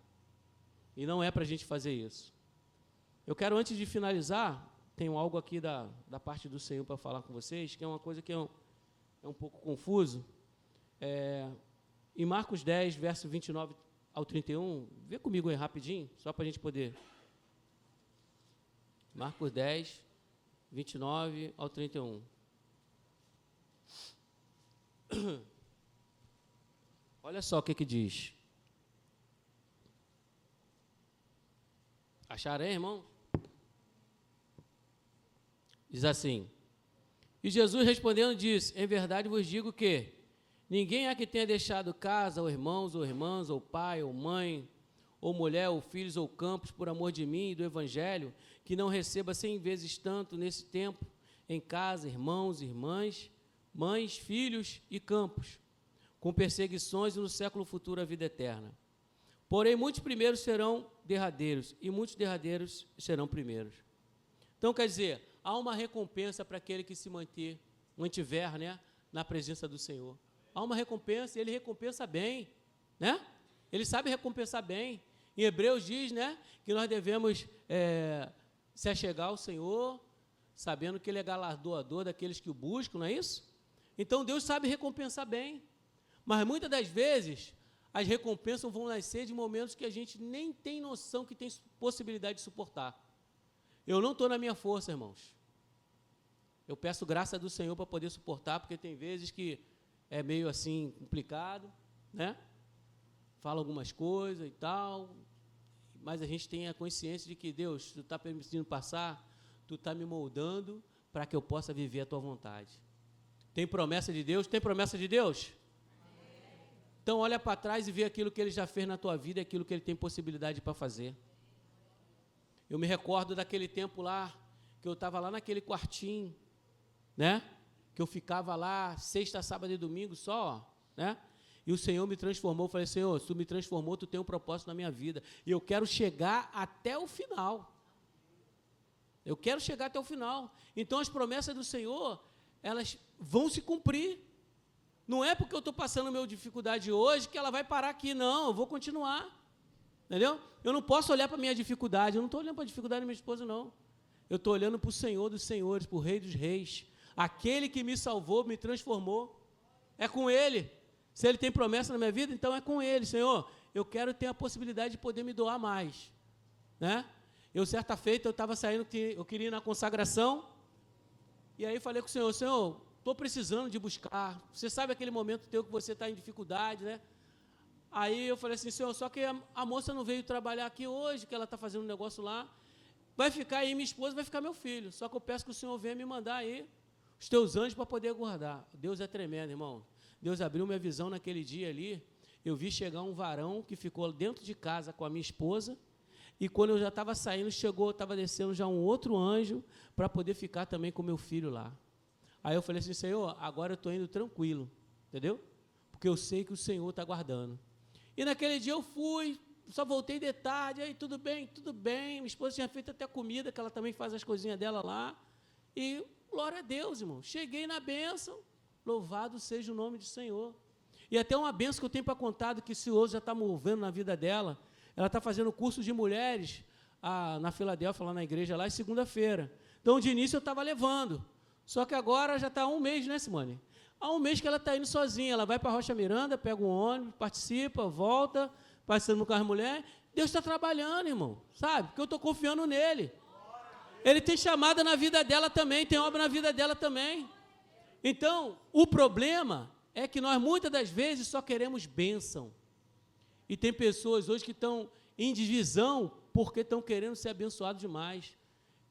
E não é para a gente fazer isso. Eu quero, antes de finalizar, tenho algo aqui da parte do Senhor para falar com vocês, que é uma coisa que é um pouco confuso. Em Marcos 10, verso 29 ao 31, vê comigo aí rapidinho, só para a gente poder. Marcos 10, 29 ao 31. Olha só o que diz. Acharam aí, irmão? Diz assim: E Jesus respondendo disse, em verdade vos digo que ninguém há que tenha deixado casa, ou irmãos, ou irmãs, ou pai, ou mãe, ou mulher, ou filhos, ou campos, por amor de mim e do Evangelho, que não receba 100 vezes tanto nesse tempo, em casa, irmãos, irmãs, mães, filhos e campos, com perseguições e no século futuro a vida eterna. Porém, muitos primeiros serão derradeiros, e muitos derradeiros serão primeiros. Então, quer dizer, há uma recompensa para aquele que se mantiver, né, na presença do Senhor. Há uma recompensa, e Ele recompensa bem, né? Ele sabe recompensar bem. Em Hebreus diz, né, que nós devemos se achegar ao Senhor, sabendo que Ele é galardoador daqueles que o buscam, não é isso? Então, Deus sabe recompensar bem. Mas, muitas das vezes, as recompensas vão nascer de momentos que a gente nem tem noção que tem possibilidade de suportar. Eu não estou na minha força, irmãos. Eu peço graça do Senhor para poder suportar, porque tem vezes que é meio assim complicado, né? Fala algumas coisas e tal, mas a gente tem a consciência de que Deus, Tu está permitindo passar, Tu está me moldando para que eu possa viver a Tua vontade. Tem promessa de Deus? Tem promessa de Deus? Então olha para trás e vê aquilo que Ele já fez na tua vida e aquilo que Ele tem possibilidade para fazer. Eu me recordo daquele tempo lá, que eu estava lá naquele quartinho, né? Que eu ficava lá sexta, sábado e domingo só, né? E o Senhor me transformou. Eu falei, Senhor, se Tu me transformou, Tu tem um propósito na minha vida. E eu quero chegar até o final. Eu quero chegar até o final. Então as promessas do Senhor, elas vão se cumprir. Não é porque eu estou passando a minha dificuldade hoje que ela vai parar aqui, não. Eu vou continuar. Entendeu? Eu não posso olhar para a minha dificuldade. Eu não estou olhando para a dificuldade da minha esposa, não. Eu estou olhando para o Senhor dos senhores, para o Rei dos reis. Aquele que me salvou, me transformou. É com Ele. Se Ele tem promessa na minha vida, então é com Ele. Senhor, eu quero ter a possibilidade de poder me doar mais. Né? Certa feita, eu estava saindo, eu queria ir na consagração. E aí falei com o Senhor, Senhor, estou precisando de buscar. Você sabe aquele momento teu que você está em dificuldade, né? Aí eu falei assim, Senhor, só que a moça não veio trabalhar aqui hoje, que ela está fazendo um negócio lá. Vai ficar aí minha esposa, vai ficar meu filho. Só que eu peço que o Senhor venha me mandar aí os teus anjos para poder guardar. Deus é tremendo, irmão. Deus abriu minha visão naquele dia ali. eu vi chegar um varão que ficou dentro de casa com a minha esposa, e quando eu já estava saindo, estava descendo já um outro anjo para poder ficar também com meu filho lá. Aí eu falei assim, Senhor, agora eu estou indo tranquilo, entendeu? Porque eu sei que o Senhor está guardando. E naquele dia eu fui, só voltei de tarde, aí tudo bem, minha esposa tinha feito até comida, que ela também faz as coisinhas dela lá, e glória a Deus, irmão, cheguei na bênção, louvado seja o nome do Senhor. E até uma bênção que eu tenho para contar, que o Senhor já está movendo na vida dela, ela está fazendo curso de mulheres na Filadélfia, lá na igreja, lá, segunda-feira. Então, de início, eu estava levando. Só que agora já está há um mês, né, Simone? Há um mês que ela está indo sozinha. Ela vai para a Rocha Miranda, pega um ônibus, participa, volta, passando no carro mulher. Deus está trabalhando, irmão, sabe? Porque eu estou confiando nele. Ele tem chamada na vida dela também, tem obra na vida dela também. Então, o problema é que nós, muitas das vezes, só queremos bênção. E tem pessoas hoje que estão em divisão porque estão querendo ser abençoados demais.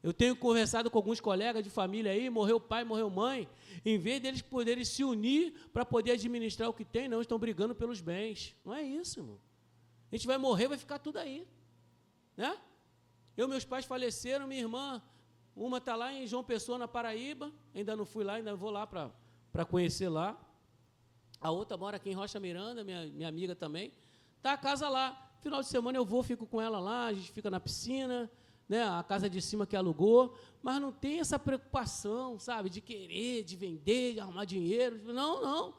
Eu tenho conversado com alguns colegas de família aí, morreu pai, morreu mãe, em vez deles poderem se unir para poder administrar o que tem, não, estão brigando pelos bens. Não é isso, irmão. A gente vai morrer, vai ficar tudo aí. Né? Meus pais faleceram, minha irmã, uma está lá em João Pessoa, na Paraíba, ainda não fui lá, ainda vou lá para conhecer lá. A outra mora aqui em Rocha Miranda, minha amiga também. Está a casa lá. Final de semana eu vou, fico com ela lá, a gente fica na piscina, né, a casa de cima que alugou, mas não tem essa preocupação, sabe, de querer, de vender, de arrumar dinheiro. Não.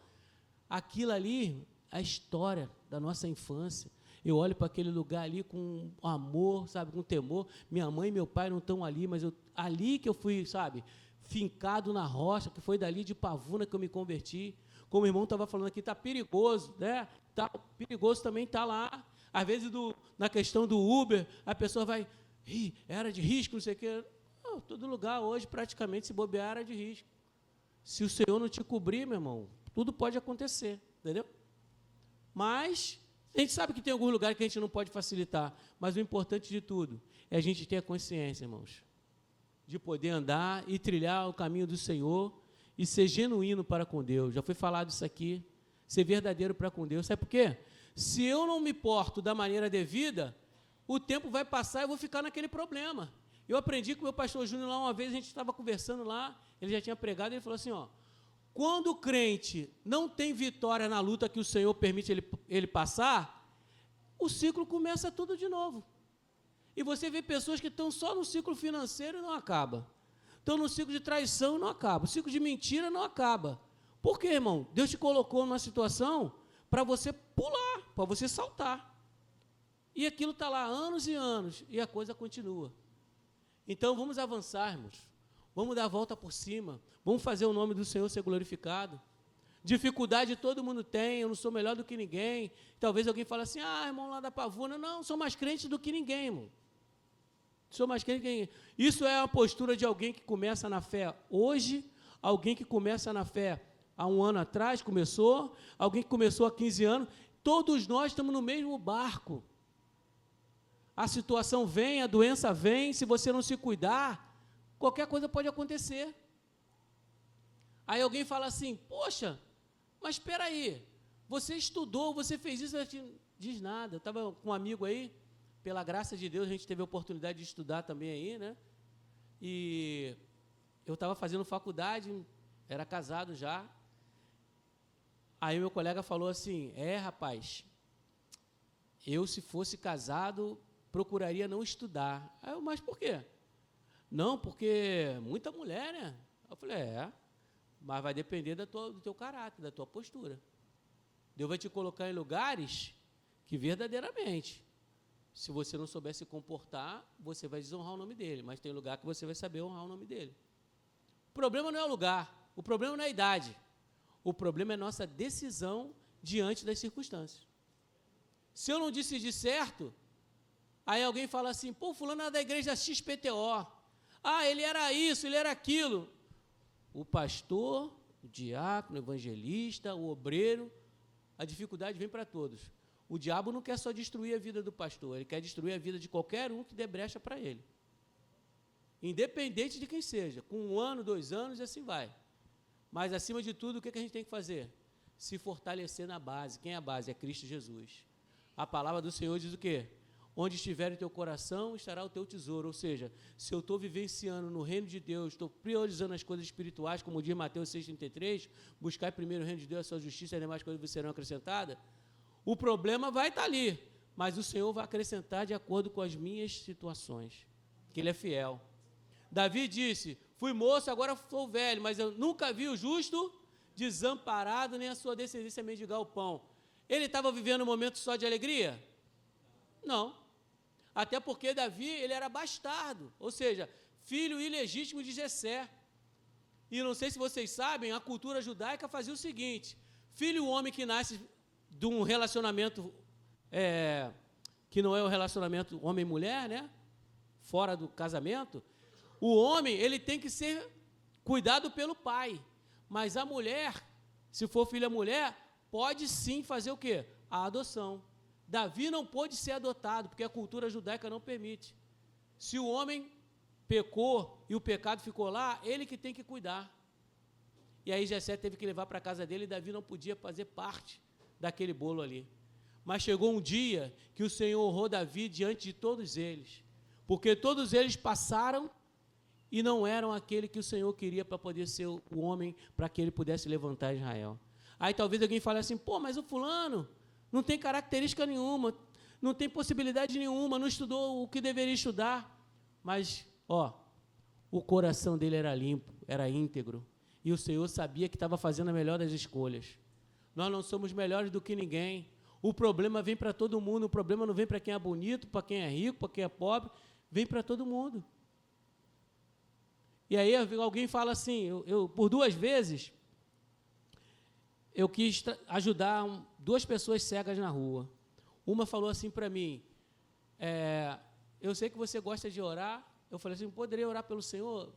Aquilo ali é a história da nossa infância. Eu olho para aquele lugar ali com amor, sabe, com temor. Minha mãe e meu pai não estão ali, mas ali que eu fui, sabe, fincado na rocha, que foi dali de Pavuna que eu me converti. Como o irmão estava falando aqui, está perigoso, né? Tá perigoso também está lá. Às vezes, na questão do Uber, a pessoa vai, era de risco, não sei o quê. Não, todo lugar hoje, praticamente, se bobear, era de risco. Se o Senhor não te cobrir, meu irmão, tudo pode acontecer, entendeu? Mas a gente sabe que tem alguns lugares que a gente não pode facilitar, mas o importante de tudo é a gente ter a consciência, irmãos, de poder andar e trilhar o caminho do Senhor e ser genuíno para com Deus. Já foi falado isso aqui, ser verdadeiro para com Deus. Sabe por quê? Se eu não me porto da maneira devida, o tempo vai passar e eu vou ficar naquele problema. Eu aprendi com o meu pastor Júnior lá uma vez, a gente estava conversando lá, ele já tinha pregado, ele falou assim, quando o crente não tem vitória na luta que o Senhor permite ele passar, o ciclo começa tudo de novo. E você vê pessoas que estão só no ciclo financeiro e não acaba. Estão no ciclo de traição e não acaba. O ciclo de mentira não acaba. Por quê, irmão? Deus te colocou numa situação para você pular, para você saltar. E aquilo está lá anos e anos, e a coisa continua. Então, vamos avançar, irmãos. Vamos dar a volta por cima. Vamos fazer o nome do Senhor ser glorificado. Dificuldade todo mundo tem, eu não sou melhor do que ninguém. Talvez alguém fale assim, irmão lá da Pavuna, não, sou mais crente do que ninguém, irmão. Sou mais crente que ninguém. Isso é a postura de alguém que começa na fé hoje, alguém que começa na fé há um ano atrás, começou, alguém que começou há 15 anos. Todos nós estamos no mesmo barco. A situação vem, a doença vem, se você não se cuidar, qualquer coisa pode acontecer. Aí alguém fala assim, poxa, mas espera aí, você estudou, você fez isso, não diz nada. Eu estava com um amigo aí, pela graça de Deus, a gente teve a oportunidade de estudar também aí, né? E eu estava fazendo faculdade, era casado já. Aí meu colega falou assim, rapaz, eu se fosse casado, procuraria não estudar. Aí eu, mas por quê? Não, porque muita mulher, né? Eu falei, mas vai depender do teu caráter, da tua postura. Deus vai te colocar em lugares que verdadeiramente, se você não souber se comportar, você vai desonrar o nome dele, mas tem lugar que você vai saber honrar o nome dele. O problema não é o lugar, o problema não é a idade, o problema é a nossa decisão diante das circunstâncias. Se eu não decidir certo, aí alguém fala assim, fulano era da igreja XPTO, ele era isso, ele era aquilo. O pastor, o diácono, o evangelista, o obreiro, a dificuldade vem para todos. O diabo não quer só destruir a vida do pastor, ele quer destruir a vida de qualquer um que dê brecha para ele. Independente de quem seja, com 1 ano, 2 anos e assim vai. Mas, acima de tudo, o que a gente tem que fazer? se fortalecer na base. Quem é a base? É Cristo Jesus. A palavra do Senhor diz o quê? Onde estiver o teu coração, estará o teu tesouro. Ou seja, se eu estou vivenciando no reino de Deus, estou priorizando as coisas espirituais, como diz Mateus 6,33, buscar primeiro o reino de Deus, a sua justiça, e as demais coisas serão acrescentadas, o problema vai estar ali, mas o Senhor vai acrescentar de acordo com as minhas situações, que Ele é fiel. Davi disse, fui moço, agora sou velho, mas eu nunca vi o justo desamparado, nem a sua descendência mendigar o pão. Ele estava vivendo um momento só de alegria? Não. Até porque Davi, ele era bastardo, ou seja, filho ilegítimo de Jessé. E não sei se vocês sabem, a cultura judaica fazia o seguinte, filho homem que nasce de um relacionamento, que não é o relacionamento homem-mulher, né? Fora do casamento, o homem, ele tem que ser cuidado pelo pai, mas a mulher, se for filha mulher, pode sim fazer o quê? A adoção. Davi não pôde ser adotado, porque a cultura judaica não permite. Se o homem pecou e o pecado ficou lá, ele que tem que cuidar. E aí Jessé teve que levar para a casa dele e Davi não podia fazer parte daquele bolo ali. Mas chegou um dia que o Senhor honrou Davi diante de todos eles, porque todos eles passaram e não eram aquele que o Senhor queria para poder ser o homem, para que ele pudesse levantar Israel. Aí talvez alguém fale assim, pô, mas o fulano não tem característica nenhuma, não tem possibilidade nenhuma, não estudou o que deveria estudar, mas, o coração dele era limpo, era íntegro, e o Senhor sabia que estava fazendo a melhor das escolhas. Nós não somos melhores do que ninguém, o problema vem para todo mundo, o problema não vem para quem é bonito, para quem é rico, para quem é pobre, vem para todo mundo. E aí alguém fala assim, eu por 2 vezes, eu quis ajudar 2 pessoas cegas na rua. Uma falou assim para mim, eu sei que você gosta de orar, eu falei assim, poderia orar pelo Senhor?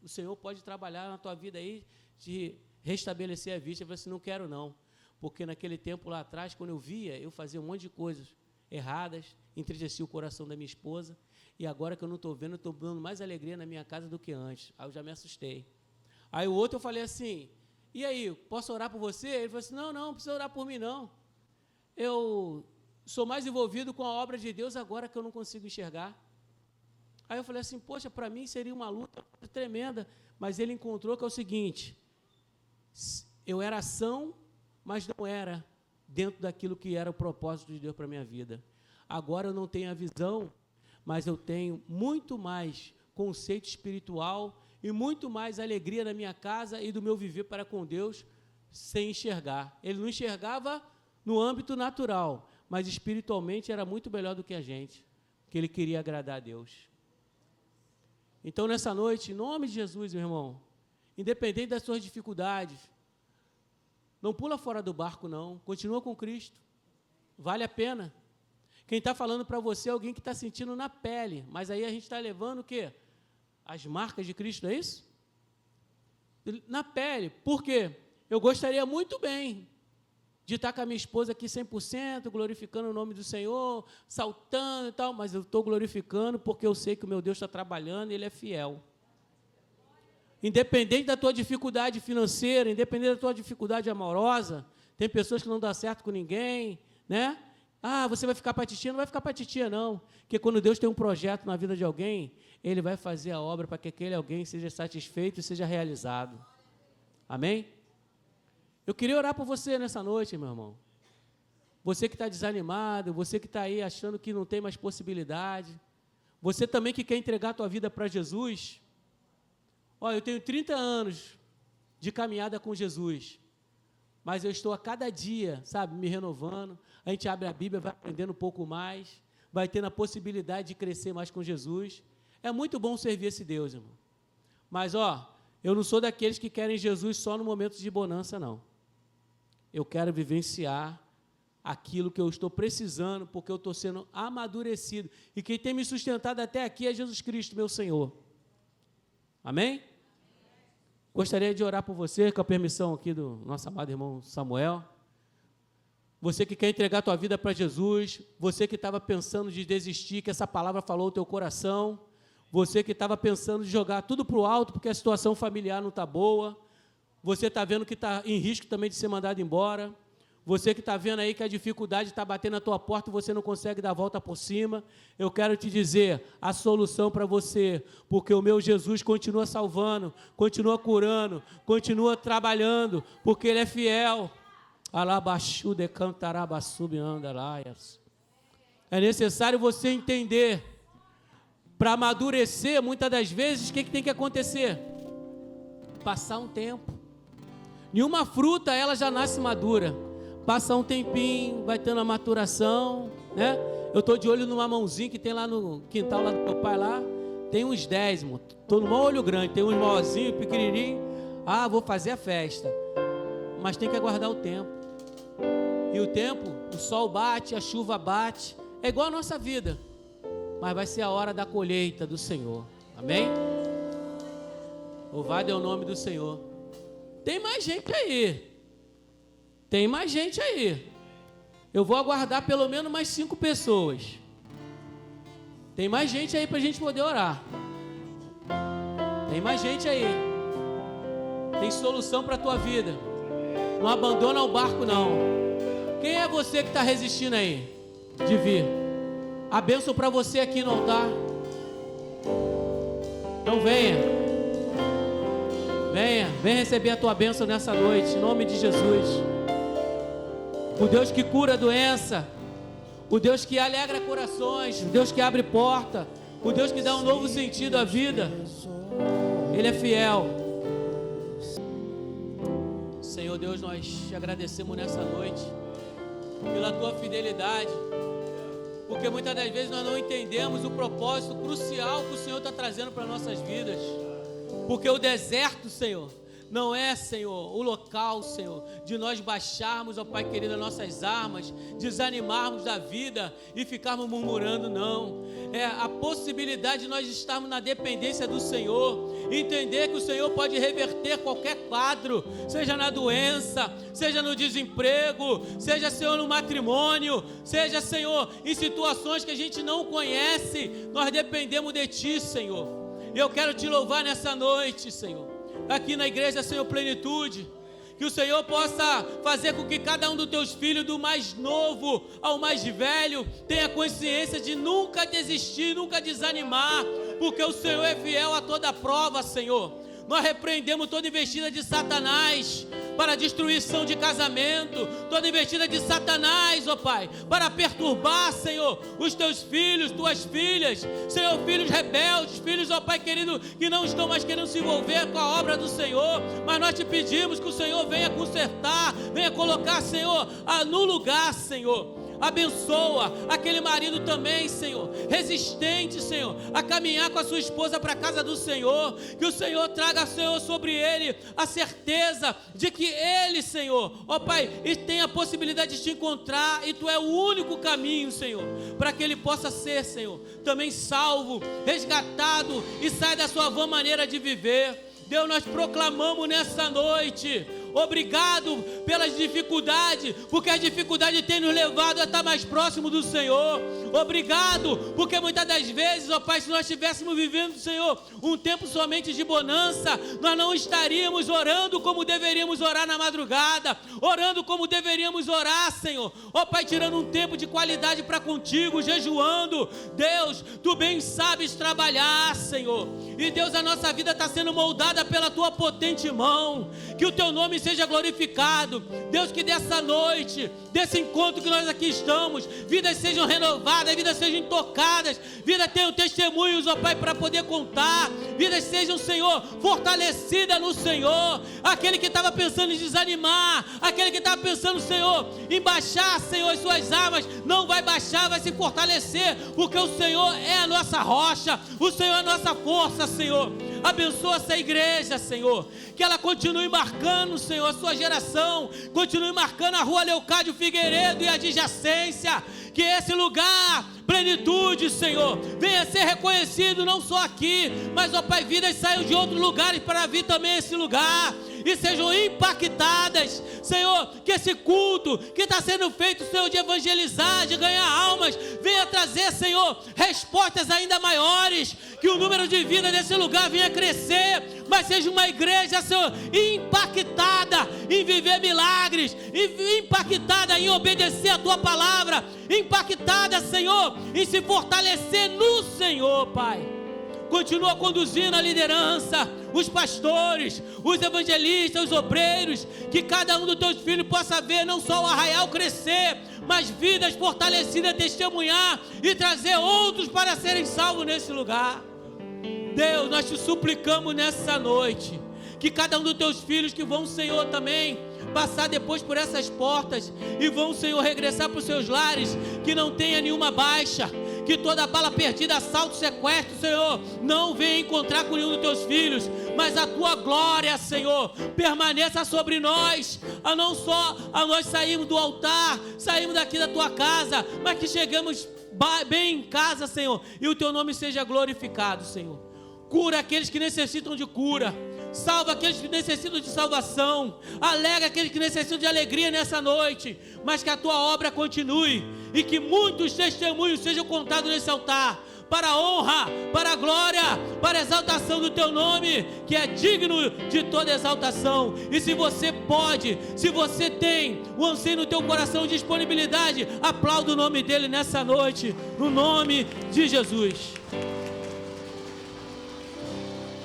O Senhor pode trabalhar na tua vida aí, de restabelecer a vista. Eu falei assim, não quero não, porque naquele tempo lá atrás, quando eu via, eu fazia um monte de coisas erradas, entristecia o coração da minha esposa, e agora que eu não estou vendo, eu estou dando mais alegria na minha casa do que antes. Aí eu já me assustei. Aí o outro eu falei assim, e aí, posso orar por você? Ele falou assim, não precisa orar por mim não. Eu sou mais envolvido com a obra de Deus agora que eu não consigo enxergar. Aí eu falei assim, poxa, para mim seria uma luta tremenda, mas ele encontrou que é o seguinte, eu era ação, mas não era dentro daquilo que era o propósito de Deus para a minha vida. Agora eu não tenho a visão, mas eu tenho muito mais conceito espiritual e muito mais alegria na minha casa e do meu viver para com Deus sem enxergar. Ele não enxergava no âmbito natural, mas espiritualmente era muito melhor do que a gente, porque ele queria agradar a Deus. Então, nessa noite, em nome de Jesus, meu irmão, independente das suas dificuldades, não pula fora do barco, não. Continua com Cristo. Vale a pena. Quem está falando para você é alguém que está sentindo na pele, mas aí a gente está levando o quê? As marcas de Cristo, não é isso? Na pele. Por quê? Eu gostaria muito bem de estar com a minha esposa aqui 100%, glorificando o nome do Senhor, saltando e tal, mas eu estou glorificando porque eu sei que o meu Deus está trabalhando e Ele é fiel. Independente da tua dificuldade financeira, independente da tua dificuldade amorosa, tem pessoas que não dão certo com ninguém, né? Você vai ficar para titia? Não vai ficar para titia, não. Porque quando Deus tem um projeto na vida de alguém, Ele vai fazer a obra para que aquele alguém seja satisfeito e seja realizado. Amém? Eu queria orar por você nessa noite, meu irmão. Você que está desanimado, você que está aí achando que não tem mais possibilidade, você também que quer entregar a tua vida para Jesus. Eu tenho 30 anos de caminhada com Jesus, mas eu estou a cada dia, me renovando. A gente abre a Bíblia, vai aprendendo um pouco mais, vai tendo a possibilidade de crescer mais com Jesus. É muito bom servir esse Deus, irmão. Mas, eu não sou daqueles que querem Jesus só no momento de bonança, não. Eu quero vivenciar aquilo que eu estou precisando, porque eu estou sendo amadurecido. E quem tem me sustentado até aqui é Jesus Cristo, meu Senhor. Amém? Gostaria de orar por você, com a permissão aqui do nosso amado irmão Samuel. Você que quer entregar a tua vida para Jesus, você que estava pensando de desistir, que essa palavra falou o teu coração, você que estava pensando de jogar tudo para o alto porque a situação familiar não está boa, Você está vendo que está em risco também de ser mandado embora. Você que está vendo aí que a dificuldade está batendo na tua porta e você não consegue dar a volta por cima. Eu quero te dizer a solução para você, porque o meu Jesus continua salvando, continua curando, continua trabalhando, porque Ele é fiel. Alabaxu de cantarabasub andalaias. É necessário você entender, para amadurecer, muitas das vezes, o que tem que acontecer? Passar um tempo. Nenhuma fruta, ela já nasce madura. Passa um tempinho, vai tendo a maturação, né? Eu estou de olho numa mãozinha que tem lá no quintal lá do meu pai lá. Tem uns 10, mano. Estou num olho grande, tem uns maiorzinhos, pequenininhos. Ah, vou fazer a festa. Mas tem que aguardar o tempo. E o tempo, o sol bate, a chuva bate. É igual a nossa vida. Mas vai ser a hora da colheita do Senhor. Amém? Louvado é o nome do Senhor. Tem mais gente aí. Tem mais gente aí. Eu vou aguardar pelo menos mais 5 pessoas. Tem mais gente aí para a gente poder orar. Tem mais gente aí. Tem solução para a tua vida. Não abandona o barco não. Quem é você que está resistindo aí de vir? A bênção para você aqui no altar. Então venha. Venha receber a tua bênção nessa noite, em nome de Jesus. O Deus que cura a doença, o Deus que alegra corações, o Deus que abre porta, o Deus que dá um novo sentido à vida. Ele é fiel. Senhor Deus, nós te agradecemos nessa noite pela tua fidelidade, porque muitas das vezes nós não entendemos o propósito crucial que o Senhor está trazendo para nossas vidas. Porque o deserto, Senhor, não é, Senhor, o local, Senhor, de nós baixarmos, ó Pai querido, as nossas armas, desanimarmos da vida e ficarmos murmurando, não. É a possibilidade de nós estarmos na dependência do Senhor, entender que o Senhor pode reverter qualquer quadro, seja na doença, seja no desemprego, seja, Senhor, no matrimônio, seja, Senhor, em situações que a gente não conhece, nós dependemos de Ti, Senhor. Eu quero Te louvar nessa noite, Senhor, aqui na igreja, Senhor, Plenitude, que o Senhor possa fazer com que cada um dos Teus filhos, do mais novo ao mais velho, tenha consciência de nunca desistir, nunca desanimar, porque o Senhor é fiel a toda prova, Senhor. Nós repreendemos toda investida de Satanás para destruição de casamento, toda investida de Satanás, ó Pai, para perturbar, Senhor, os Teus filhos, Tuas filhas, Senhor, filhos rebeldes, filhos, ó Pai querido, que não estão mais querendo se envolver com a obra do Senhor, mas nós Te pedimos que o Senhor venha consertar, venha colocar, Senhor, no lugar, Senhor. Abençoa aquele marido também, Senhor, resistente, Senhor, a caminhar com a sua esposa para a casa do Senhor, que o Senhor traga, Senhor, sobre ele a certeza de que ele, Senhor, ó Pai, tem a possibilidade de Te encontrar e Tu é o único caminho, Senhor, para que ele possa ser, Senhor, também salvo, resgatado e saia da sua vã maneira de viver. Deus, nós proclamamos nessa noite, obrigado pelas dificuldades, porque as dificuldades têm nos levado a estar mais próximo do Senhor. Obrigado, porque muitas das vezes, ó Pai, se nós estivéssemos vivendo, Senhor, um tempo somente de bonança, nós não estaríamos orando como deveríamos orar na madrugada, orando como deveríamos orar, Senhor. Ó Pai, tirando um tempo de qualidade para contigo, jejuando. Deus, Tu bem sabes trabalhar, Senhor. E Deus, a nossa vida está sendo moldada pela Tua potente mão. Que o Teu nome seja glorificado. Deus, que dessa noite, desse encontro que nós aqui estamos, vidas sejam renovadas, vidas sejam tocadas, vidas tenham testemunhos, ó Pai, para poder contar, vidas sejam, Senhor, fortalecidas no Senhor. Aquele que estava pensando em desanimar, aquele que estava pensando, Senhor, em baixar, Senhor, as suas armas, não vai baixar, vai se fortalecer, porque o Senhor é a nossa rocha, o Senhor é a nossa força, Senhor. Abençoa essa igreja, Senhor, que ela continue marcando, Senhor, a sua geração, continue marcando a rua Leocádio Figueiredo e a adjacência, que esse lugar, Plenitude, Senhor, venha ser reconhecido não só aqui, mas, ó Pai, vidas saiam de outros lugares para vir também a esse lugar, e sejam impactadas, Senhor, que esse culto que está sendo feito, Senhor, de evangelizar, de ganhar almas, venha trazer, Senhor, respostas ainda maiores, que o número de vida desse lugar venha crescer, mas seja uma igreja, Senhor, impactada em viver milagres, impactada em obedecer a Tua palavra, impactada, Senhor, em se fortalecer no Senhor, Pai. Continua conduzindo a liderança, os pastores, os evangelistas, os obreiros, que cada um dos teus filhos possa ver não só o Arraial crescer, mas vidas fortalecidas, testemunhar e trazer outros para serem salvos nesse lugar. Deus, nós te suplicamos nessa noite, que cada um dos teus filhos que vão, Senhor, também passar depois por essas portas e vão, Senhor, regressar para os seus lares, que não tenha nenhuma baixa, que toda bala perdida, assalto, sequestro, Senhor, não venha encontrar com nenhum dos teus filhos, mas a tua glória, Senhor, permaneça sobre nós, a não só a nós sairmos do altar, sairmos daqui da tua casa, mas que chegamos bem em casa, Senhor, e o teu nome seja glorificado, Senhor. Cura aqueles que necessitam de cura, salva aqueles que necessitam de salvação, alegra aqueles que necessitam de alegria nessa noite, mas que a tua obra continue e que muitos testemunhos sejam contados nesse altar, para a honra, para a glória, para a exaltação do teu nome, que é digno de toda exaltação. E se você pode, se você tem o anseio no teu coração, disponibilidade, aplauda o nome dele nessa noite, no nome de Jesus.